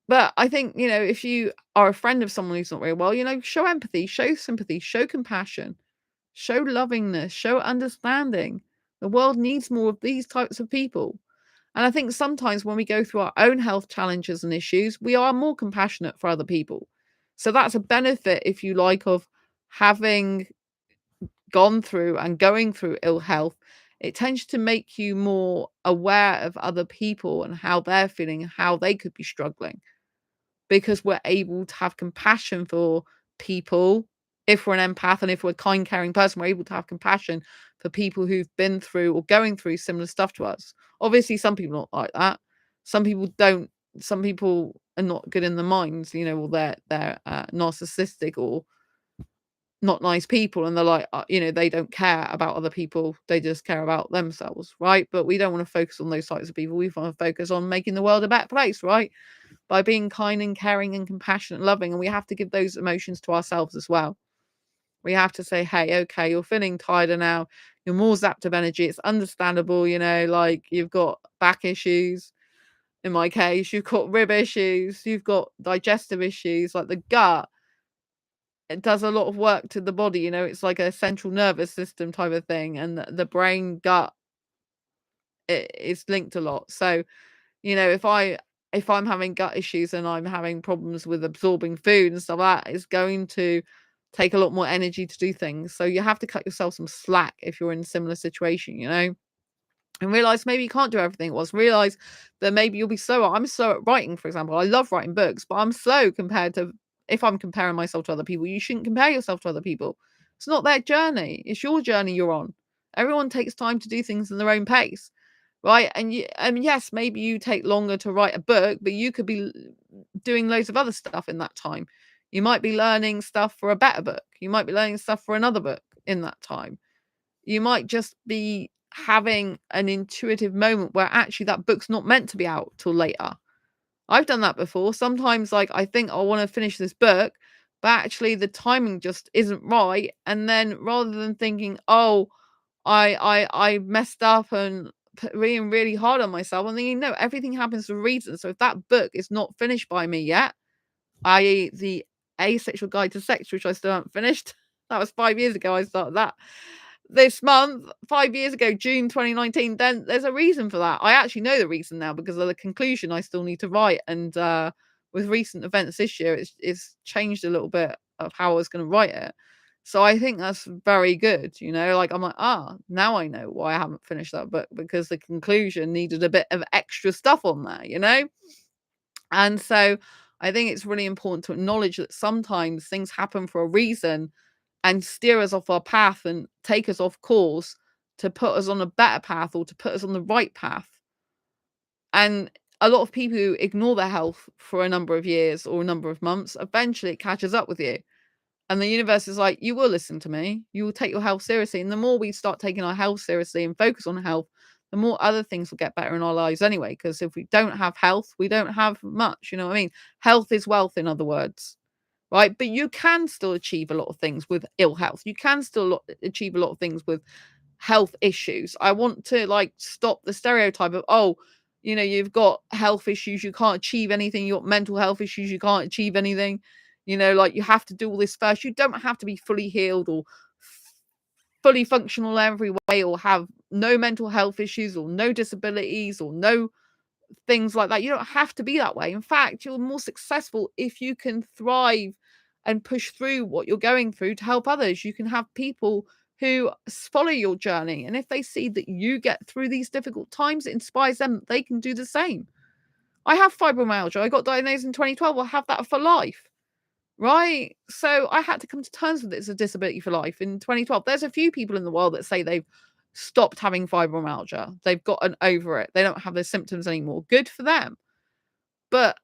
But I think, if you are a friend of someone who's not very well, show empathy, show sympathy, show compassion, show lovingness, show understanding. The world needs more of these types of people. And I think sometimes when we go through our own health challenges and issues, we are more compassionate for other people. So that's a benefit, if you like, of having gone through and going through ill health. It tends to make you more aware of other people and how they're feeling, how they could be struggling, because we're able to have compassion for people. If we're an empath and if we're a kind, caring person, we're able to have compassion for people who've been through or going through similar stuff to us. Obviously, some people are not like that. Some people don't. Some people are not good in the minds, or they're narcissistic or not nice people, and they're like, they don't care about other people. They just care about themselves, right? But we don't want to focus on those types of people. We want to focus on making the world a better place, right? By being kind and caring and compassionate and loving. And we have to give those emotions to ourselves as well. We have to say, hey, okay, you're feeling tighter now. You're more zapped of energy. It's understandable, like you've got back issues. In my case, you've got rib issues. You've got digestive issues, like the gut. It does a lot of work to the body. It's like a central nervous system type of thing. And the brain gut, it's linked a lot. So, if I'm having gut issues and I'm having problems with absorbing food and stuff like that, it's going to take a lot more energy to do things. So you have to cut yourself some slack if you're in a similar situation, and realize maybe you can't do everything at once. Realize that maybe you'll be slower. I'm slow at writing, for example. I love writing books, but I'm slow compared to, if I'm comparing myself to other people. You shouldn't compare yourself to other people. It's not their journey. It's your journey you're on. Everyone takes time to do things in their own pace. Right. And yes, maybe you take longer to write a book, but you could be doing loads of other stuff in that time. You might be learning stuff for a better book. You might be learning stuff for another book. in that time. You might just be having an intuitive moment where actually that book's not meant to be out till later. I've done that before. Sometimes, like, I think I want to finish this book, but actually the timing just isn't right. And then rather than thinking, oh, I messed up and being really hard on myself, I'm thinking, no, everything happens for a reason. So if that book is not finished by me yet, i.e. the Asexual Guide to Sex, which I still haven't finished. That was 5 years ago I started that. This month, 5 years ago, June 2019, then there's a reason for that. I actually know the reason now because of the conclusion I still need to write. And with recent events this year, it's changed a little bit of how I was going to write it. So I think that's very good, like I'm like, now I know why I haven't finished that book, because the conclusion needed a bit of extra stuff on there. And so I think it's really important to acknowledge that sometimes things happen for a reason and steer us off our path and take us off course to put us on a better path or to put us on the right path. And a lot of people who ignore their health for a number of years or a number of months, eventually it catches up with you. And the universe is like, you will listen to me. You will take your health seriously. And the more we start taking our health seriously and focus on health, the more other things will get better in our lives anyway. Because if we don't have health, we don't have much. You know what I mean? Health is wealth, in other words. Right? But you can still achieve a lot of things with ill health. You can still achieve a lot of things with health issues. I want to stop the stereotype of, you've got health issues, you can't achieve anything. You got mental health issues, you can't achieve anything. You have to do all this first. You don't have to be fully healed or fully functional every way, or have no mental health issues or no disabilities or no things like that. You don't have to be that way. In fact, you're more successful if you can thrive and push through what you're going through to help others. You can have people who follow your journey, and if they see that you get through these difficult times, it inspires them that they can do the same. I have fibromyalgia. I got diagnosed in 2012. I'll have that for life. Right? So I had to come to terms with it as a disability for life in 2012. There's a few people in the world that say they've stopped having fibromyalgia. They've gotten over it. They don't have those symptoms anymore. Good for them. But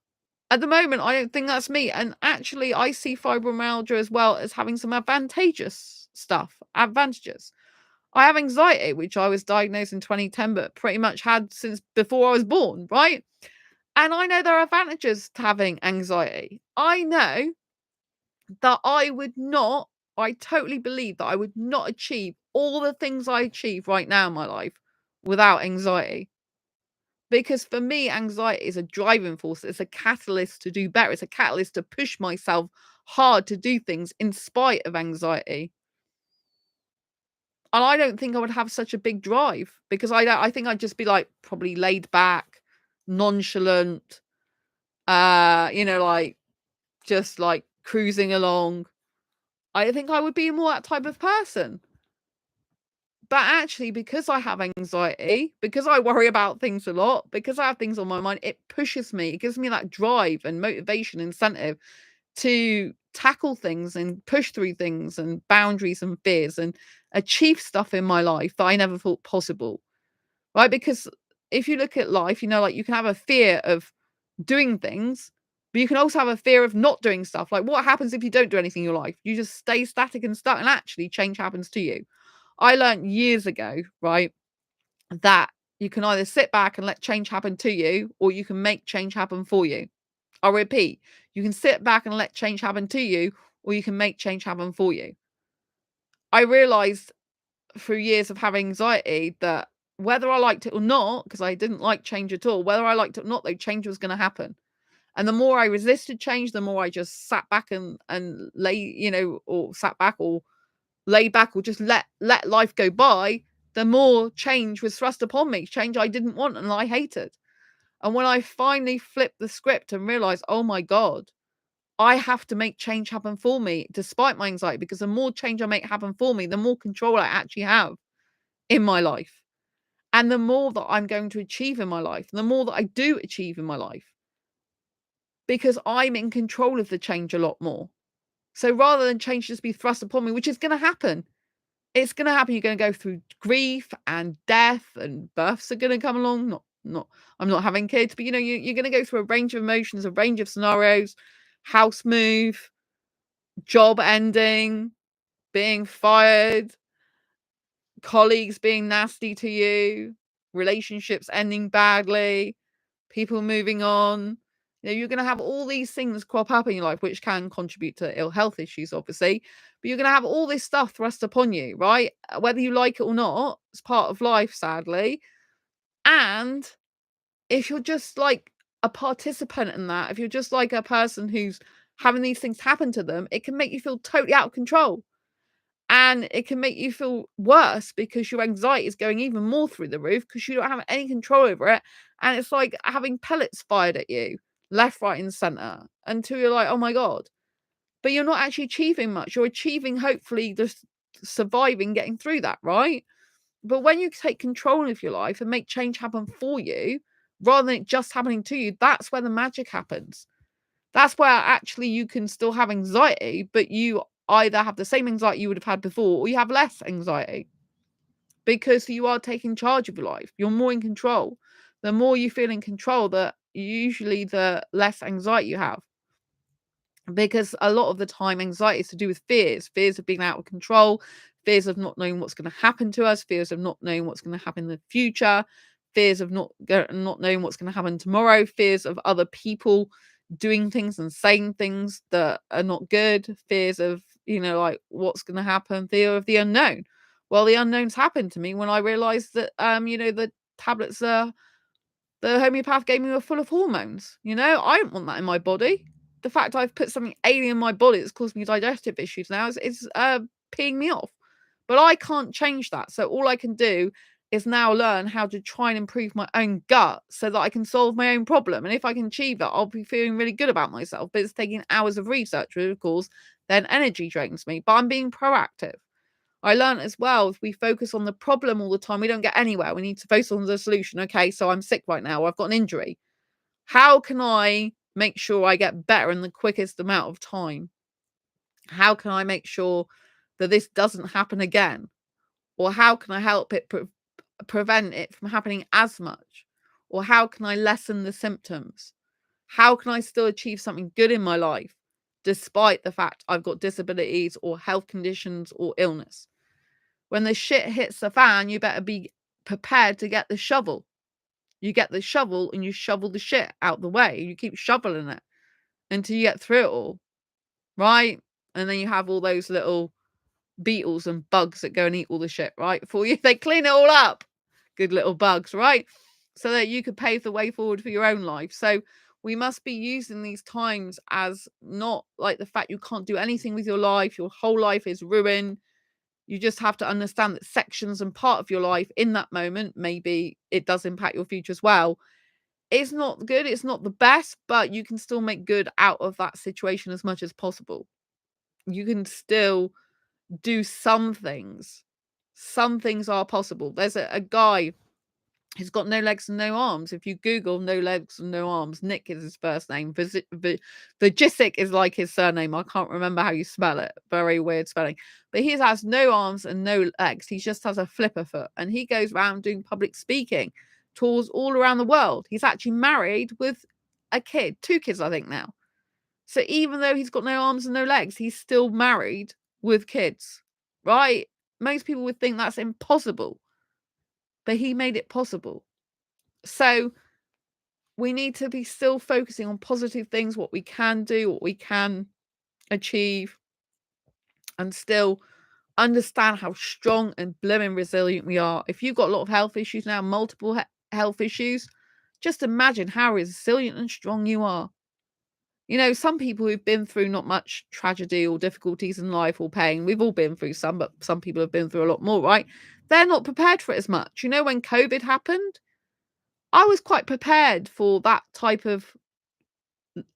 at the moment, I don't think that's me. And actually, I see fibromyalgia as well as having some advantages. I have anxiety, which I was diagnosed in 2010, but pretty much had since before I was born, right? And I know there are advantages to having anxiety. I know that I totally believe that I would not achieve all the things I achieve right now in my life without anxiety. Because for me, anxiety is a driving force. It's a catalyst to do better. It's a catalyst to push myself hard to do things in spite of anxiety. And I don't think I would have such a big drive, because I think I'd just be probably laid back, nonchalant, just cruising along. I think I would be more that type of person. But actually, because I have anxiety, because I worry about things a lot, because I have things on my mind, it pushes me. It gives me that drive and motivation, incentive to tackle things and push through things and boundaries and fears and achieve stuff in my life that I never thought possible. Right? Because if you look at life, you can have a fear of doing things, but you can also have a fear of not doing stuff. Like, what happens if you don't do anything in your life? You just stay static and stuck, and actually change happens to you. I learned years ago, right, that you can either sit back and let change happen to you, or you can make change happen for you. I'll repeat, you can sit back and let change happen to you, or you can make change happen for you. I realized through years of having anxiety that whether I liked it or not, because I didn't like change at all, whether I liked it or not, though, change was going to happen. And the more I resisted change, the more I just sat back and lay, or sat back or lay back or just let life go by, the more change was thrust upon me. Change I didn't want and I hated. And when I finally flipped the script and realized, oh my God, I have to make change happen for me despite my anxiety, because the more change I make happen for me, the more control I actually have in my life. And the more that I'm going to achieve in my life, the more that I do achieve in my life, because I'm in control of the change a lot more. So rather than change just be thrust upon me, which is going to happen, it's going to happen. You're going to go through grief and death, and births are going to come along. I'm not having kids, but you're going to go through a range of emotions, a range of scenarios, house move, job ending, being fired, colleagues being nasty to you, relationships ending badly, people moving on. You're going to have all these things crop up in your life, which can contribute to ill health issues, obviously. But you're going to have all this stuff thrust upon you, right? Whether you like it or not, it's part of life, sadly. And if you're just like a participant in that, if you're just like a person who's having these things happen to them, it can make you feel totally out of control. And it can make you feel worse because your anxiety is going even more through the roof because you don't have any control over it. And it's like having pellets fired at you, left, right, and center, until you're like, oh my God. But you're not actually achieving much. You're achieving, hopefully, just surviving, getting through that, right? But when you take control of your life and make change happen for you, rather than it just happening to you, that's where the magic happens. That's where actually you can still have anxiety, but you either have the same anxiety you would have had before or you have less anxiety because you are taking charge of your life. You're more in control. The more you feel in control, usually the less anxiety you have. Because a lot of the time, anxiety is to do with fears of being out of control, fears of not knowing what's going to happen to us, fears of not knowing what's going to happen in the future, fears of not knowing what's going to happen tomorrow, fears of other people doing things and saying things that are not good, fears of, like what's going to happen, fear of the unknown. Well, the unknown's happened to me when I realized that, the tablets the homeopath gave me were full of hormones. I don't want that in my body. The fact I've put something alien in my body that's caused me digestive issues now is peeing me off. But I can't change that. So all I can do is now learn how to try and improve my own gut so that I can solve my own problem. And if I can achieve that, I'll be feeling really good about myself. But it's taking hours of research, which of course then energy drains me. But I'm being proactive. I learned as well, if we focus on the problem all the time, we don't get anywhere. We need to focus on the solution. Okay, so I'm sick right now. I've got an injury. How can I make sure I get better in the quickest amount of time? How can I make sure that this doesn't happen again? Or how can I help it prevent it from happening as much? Or how can I lessen the symptoms? How can I still achieve something good in my life despite the fact I've got disabilities or health conditions or illness? When the shit hits the fan, you better be prepared to get the shovel. You get the shovel and you shovel the shit out the way. You keep shoveling it until you get through it all, right? And then you have all those little beetles and bugs that go and eat all the shit, right? For you, they clean it all up. Good little bugs, right? So that you could pave the way forward for your own life. So we must be using these times as not like the fact you can't do anything with your life. Your whole life is ruined. You just have to understand that sections and part of your life in that moment, maybe it does impact your future as well. It's not good. It's not the best, but you can still make good out of that situation as much as possible. You can still do some things. Some things are possible. There's a guy who's got no legs and no arms. If you Google no legs and no arms, Nick is his first name. Vajicic is like his surname. I can't remember how you spell it. Very weird spelling. But he has no arms and no legs. He just has a flipper foot. And he goes around doing public speaking tours all around the world. He's actually married with a kid. 2 kids, I think, now. So even though he's got no arms and no legs, he's still married with kids, right? Most people would think that's impossible, but he made it possible. So we need to be still focusing on positive things, what we can do, what we can achieve, and still understand how strong and blooming resilient we are. If you've got a lot of health issues now, multiple health issues, just imagine how resilient and strong you are. Some people who've been through not much tragedy or difficulties in life or pain, we've all been through some, but some people have been through a lot more, right? They're not prepared for it as much. When COVID happened, I was quite prepared for that type of,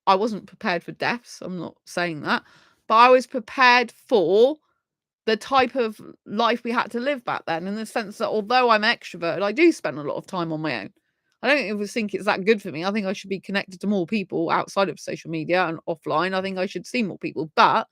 I wasn't prepared for deaths, I'm not saying that, but I was prepared for the type of life we had to live back then, in the sense that although I'm extroverted, I do spend a lot of time on my own. I don't even think it's that good for me. I think I should be connected to more people outside of social media and offline. I think I should see more people. But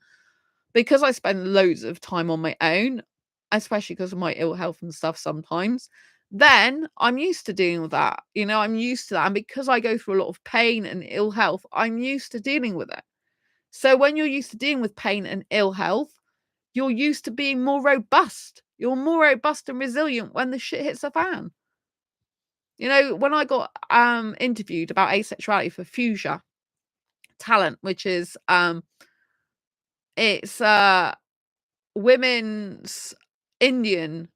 because I spend loads of time on my own, especially because of my ill health and stuff sometimes, then I'm used to dealing with that. I'm used to that. And because I go through a lot of pain and ill health, I'm used to dealing with it. So when you're used to dealing with pain and ill health, you're used to being more robust. You're more robust and resilient when the shit hits the fan. You know, when I got interviewed about asexuality for Fuchsia Talent, which is it's women's Indian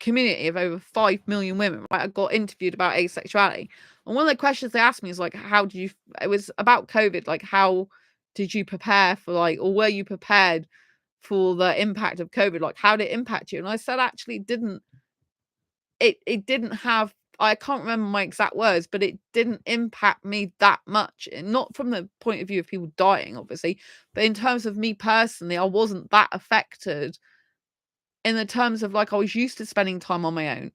community of over 5 million women, right? I got interviewed about asexuality. And one of the questions they asked me is like, how did you, it was about COVID, like, how did you prepare for, like, or were you prepared for the impact of COVID? Like, how did it impact you? And I said, actually, it didn't have, I can't remember my exact words, but it didn't impact me that much. And not from the point of view of people dying, obviously, but in terms of me personally, I wasn't that affected in the terms of, like, I was used to spending time on my own.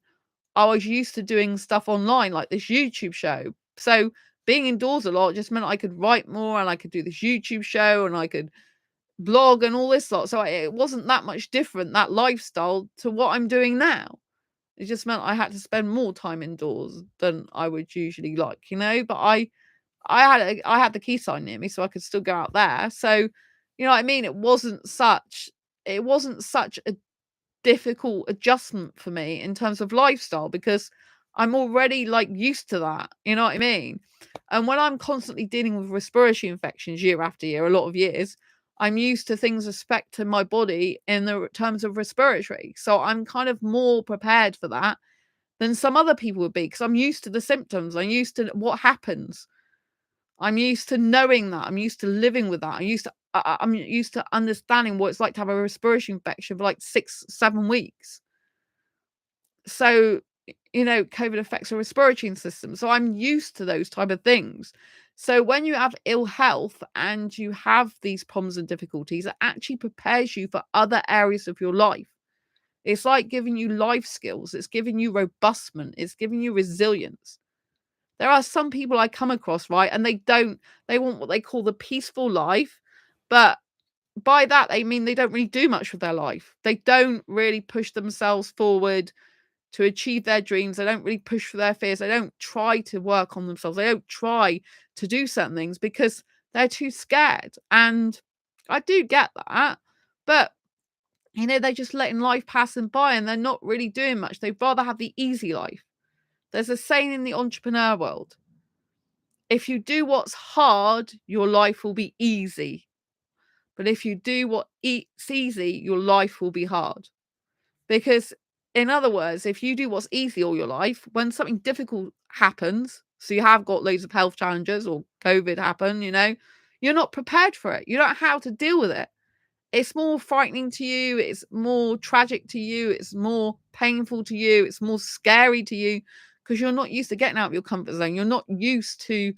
I was used to doing stuff online, like this YouTube show. So being indoors a lot just meant I could write more, and I could do this YouTube show, and I could blog and all this lot. So it wasn't that much different, that lifestyle, to what I'm doing now. It just meant I had to spend more time indoors than I would usually like, you know. But I had the key sign near me, so I could still go out there. So, you know what I mean? It wasn't such a difficult adjustment for me in terms of lifestyle, because I'm already, like, used to that, you know what I mean? And when I'm constantly dealing with respiratory infections year after year, a lot of years, I'm used to things affecting my body in the terms of respiratory. So I'm kind of more prepared for that than some other people would be, because I'm used to the symptoms. I'm used to what happens. I'm used to knowing that. I'm used to living with that. I'm used to understanding what it's like to have a respiratory infection for like 6, 7 weeks. So, you know, COVID affects the respiratory system. So I'm used to those type of things. So when you have ill health and you have these problems and difficulties, it actually prepares you for other areas of your life. It's like giving you life skills. It's giving you robustment. It's giving you resilience. There are some people I come across, right, and they want what they call the peaceful life, but by that they mean they don't really do much with their life. They don't really push themselves forward to achieve their dreams. They don't really push for their fears. They don't try to work on themselves. They don't try to do certain things because they're too scared. And I do get that, but you know, they're just letting life pass them by, and they're not really doing much. They'd rather have the easy life. There's a saying in the entrepreneur world: if you do what's hard, your life will be easy. But if you do what's easy, your life will be hard. Because, in other words, if you do what's easy all your life, when something difficult happens, so you have got loads of health challenges or COVID happen, you know, you're not prepared for it. You don't know how to deal with it. It's more frightening to you. It's more tragic to you. It's more painful to you. It's more scary to you because you're not used to getting out of your comfort zone. You're not used to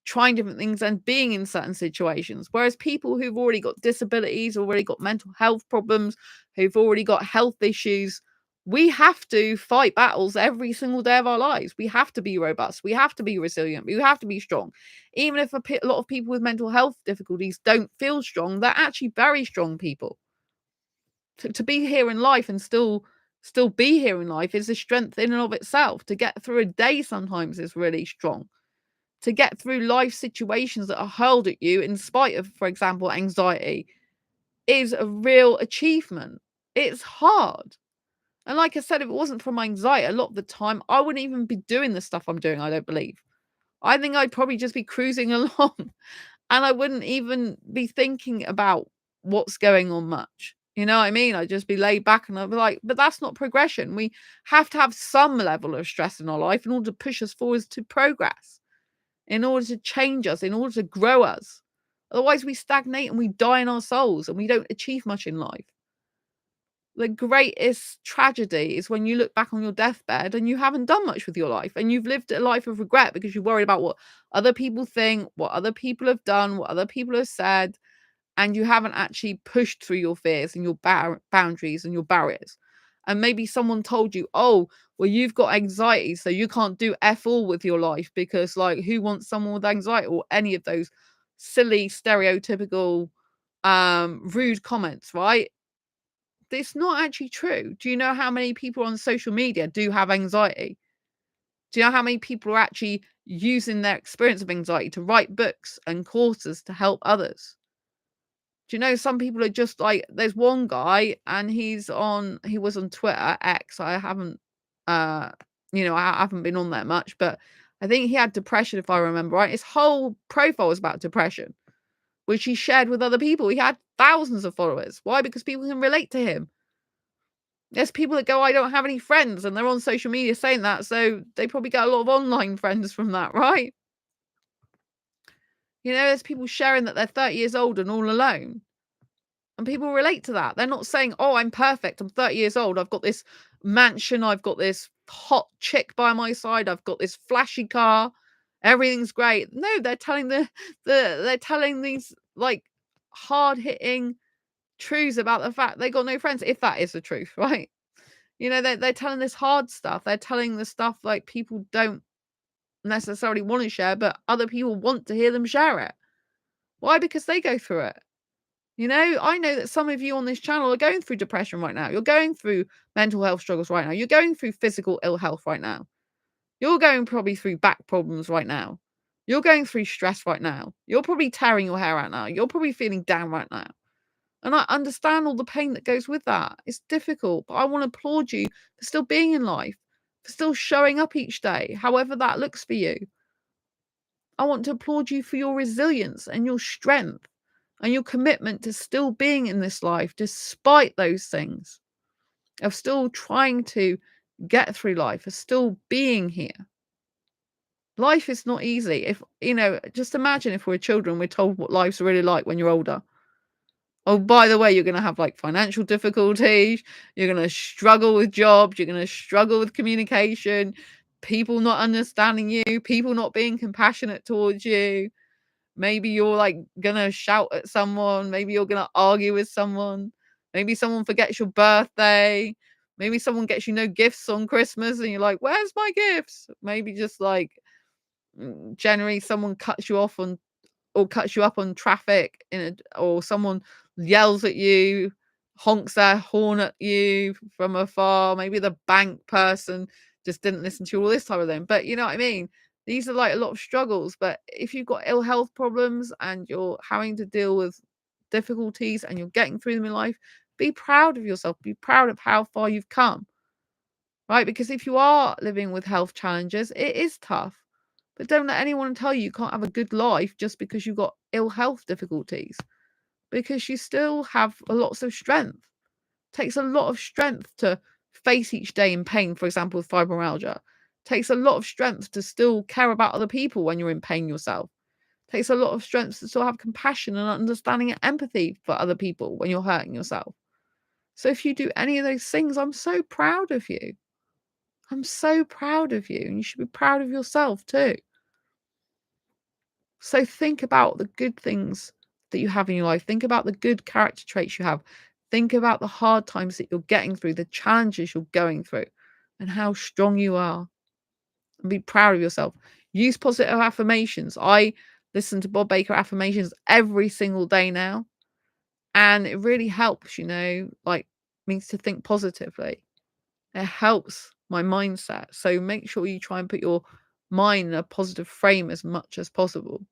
trying different things and being in certain situations. Whereas people who've already got disabilities, already got mental health problems, who've already got health issues, we have to fight battles every single day of our lives. We have to be robust. We have to be resilient. We have to be strong. Even if a lot of people with mental health difficulties don't feel strong, they're actually very strong people. To be here in life and still be here in life is a strength in and of itself. To get through a day sometimes is really strong. To get through life situations that are hurled at you in spite of, for example, anxiety, is a real achievement. It's hard. And like I said, if it wasn't for my anxiety, a lot of the time, I wouldn't even be doing the stuff I'm doing, I don't believe. I think I'd probably just be cruising along, and I wouldn't even be thinking about what's going on much. You know what I mean? I'd just be laid back and I'd be like, but that's not progression. We have to have some level of stress in our life in order to push us forwards to progress, in order to change us, in order to grow us. Otherwise, we stagnate and we die in our souls and we don't achieve much in life. The greatest tragedy is when you look back on your deathbed and you haven't done much with your life and you've lived a life of regret because you're worried about what other people think, what other people have done, what other people have said, and you haven't actually pushed through your fears and your boundaries and your barriers. And maybe someone told you, oh, well, you've got anxiety, so you can't do F all with your life because, like, who wants someone with anxiety, or any of those silly, stereotypical, rude comments, right? It's not actually true. Do you know how many people on social media do have anxiety? Do you know how many people are actually using their experience of anxiety to write books and courses to help others? Do you know, some people are just like, there's one guy and he was on Twitter, X. I haven't, I haven't been on that much, but I think he had depression, if I remember right. His whole profile was about depression, which he shared with other people. He had thousands of followers. Why? Because people can relate to him. There's people that go, I don't have any friends, and they're on social media saying that, so they probably get a lot of online friends from that, right? There's people sharing that they're 30 years old and all alone. And people relate to that. They're not saying, oh, I'm perfect. I'm 30 years old. I've got this mansion. I've got this hot chick by my side. I've got this flashy car. Everything's great. No, they're telling they're telling these like hard-hitting truths about the fact they got no friends, if that is the truth, right? They're telling this hard stuff. They're telling the stuff like people don't necessarily want to share, but other people want to hear them share it. Why? Because they go through it. I know that some of you on this channel are going through depression right now. You're going through mental health struggles right now. You're going through physical ill health right now. You're going probably through back problems right now. You're going through stress right now. You're probably tearing your hair out now. You're probably feeling down right now. And I understand all the pain that goes with that. It's difficult, but I want to applaud you for still being in life, for still showing up each day, however that looks for you. I want to applaud you for your resilience and your strength and your commitment to still being in this life, despite those things, of still trying to get through life, of still being here. Life is not easy. Just imagine if we're children, we're told what life's really like when you're older. Oh, by the way, you're going to have like financial difficulties. You're going to struggle with jobs. You're going to struggle with communication, people not understanding you, people not being compassionate towards you. Maybe you're like going to shout at someone. Maybe you're going to argue with someone. Maybe someone forgets your birthday. Maybe someone gets you no gifts on Christmas and you're like, where's my gifts? Maybe just like generally someone cuts you off on or cuts you up on traffic or someone yells at you, honks their horn at you from afar. Maybe the bank person just didn't listen to you, all this type of thing. But you know what I mean? These are like a lot of struggles. But if you've got ill health problems and you're having to deal with difficulties and you're getting through them in life, be proud of yourself. Be proud of how far you've come. Right? Because if you are living with health challenges, it is tough. But don't let anyone tell you can't have a good life just because you've got ill health difficulties. Because you still have lots of strength. It takes a lot of strength to face each day in pain, for example, with fibromyalgia. It takes a lot of strength to still care about other people when you're in pain yourself. It takes a lot of strength to still have compassion and understanding and empathy for other people when you're hurting yourself. So if you do any of those things, I'm so proud of you. I'm so proud of you. And you should be proud of yourself too. So think about the good things that you have in your life. Think about the good character traits you have. Think about the hard times that you're getting through, the challenges you're going through, and how strong you are. And be proud of yourself. Use positive affirmations. I listen to Bob Baker affirmations every single day now. And it really helps, means to think positively. It helps my mindset. So make sure you try and put your mind in a positive frame as much as possible.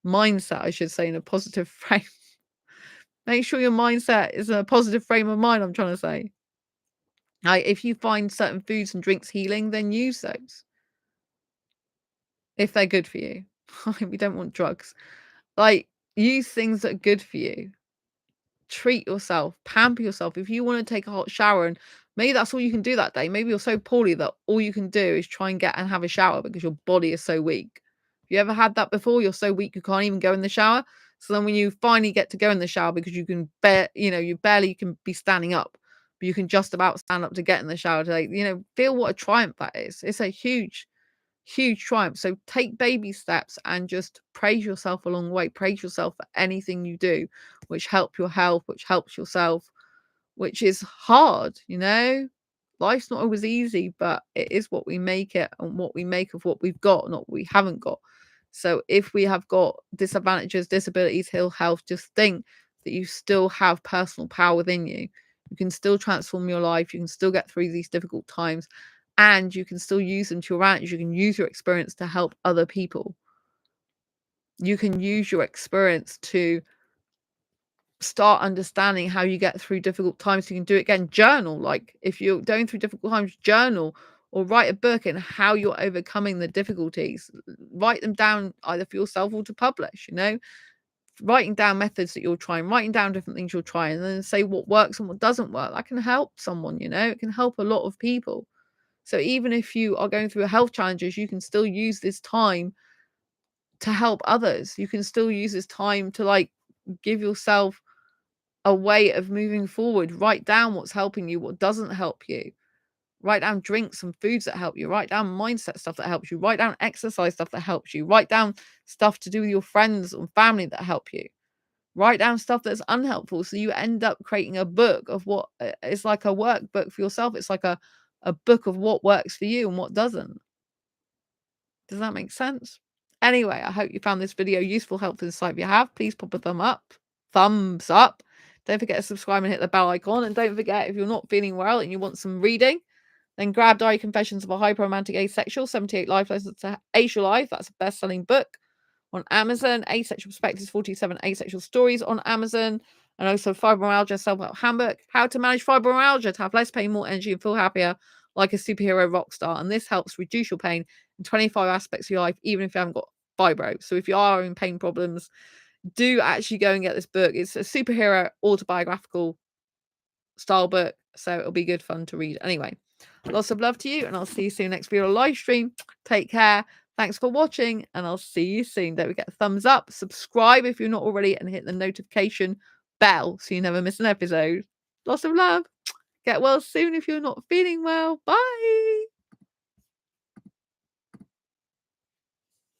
Mindset, I should say, in a positive frame. Make sure your mindset is in a positive frame of mind, I'm trying to say. Like, if you find certain foods and drinks healing, then use those. If they're good for you. We don't want drugs. Like, use things that are good for you. Treat yourself, pamper yourself. If you want to take a hot shower and maybe that's all you can do that day. Maybe you're so poorly that all you can do is try and get and have a shower because your body is so weak. Have you ever had that before? You're so weak you can't even go in the shower. So then when you finally get to go in the shower because you can you barely can be standing up, but you can just about stand up to get in the shower to feel what a triumph that is. It's a huge triumph. So take baby steps and just praise yourself along the way. Praise yourself for anything you do which help your health, which helps yourself, which is hard. Life's not always easy, but it is what we make it and what we make of what we've got, not what we haven't got. So if we have got disadvantages, disabilities, ill health, just think that you still have personal power within you. You can still transform your life. You can still get through these difficult times. And you can still use them to your advantage. You can use your experience to help other people. You can use your experience to start understanding how you get through difficult times. You can do it again. Journal. Like if you're going through difficult times, journal or write a book and how you're overcoming the difficulties. Write them down either for yourself or to publish, writing down methods that you're trying, writing down different things you're trying, and then say what works and what doesn't work. That can help someone, it can help a lot of people. So even if you are going through health challenges, you can still use this time to help others. You can still use this time to give yourself a way of moving forward. Write down what's helping you, what doesn't help you. Write down drinks and foods that help you. Write down mindset stuff that helps you. Write down exercise stuff that helps you. Write down stuff to do with your friends and family that help you. Write down stuff that's unhelpful, so you end up creating a book of what is like a workbook for yourself. It's like a book of what works for you and what doesn't. Does that make sense? Anyway, I hope you found this video useful, helpful, insight. If you have, please pop a thumbs up. Don't forget to subscribe and hit the bell icon. And don't forget, if you're not feeling well and you want some reading, then grab Diary Confessions of a Hyper-Romantic Asexual, 78 Life Lessons to Asexualise. That's a best-selling book on Amazon. Asexual Perspectives, 47 Asexual Stories on Amazon. And also Fibromyalgia Self-Help Handbook, How to Manage Fibromyalgia to have less pain, more energy, and feel happier like a superhero rock star. And this helps reduce your pain in 25 aspects of your life, even if you haven't got fibro. So if you are in pain problems, do actually go and get this book. It's a superhero autobiographical style book, so it'll be good fun to read. Anyway, lots of love to you, and I'll see you soon next video live stream. Take care. Thanks for watching, and I'll see you soon. Don't forget a thumbs up, subscribe if you're not already, and hit the notification bell so you never miss an episode. Lots of love. Get well soon if you're not feeling well. Bye.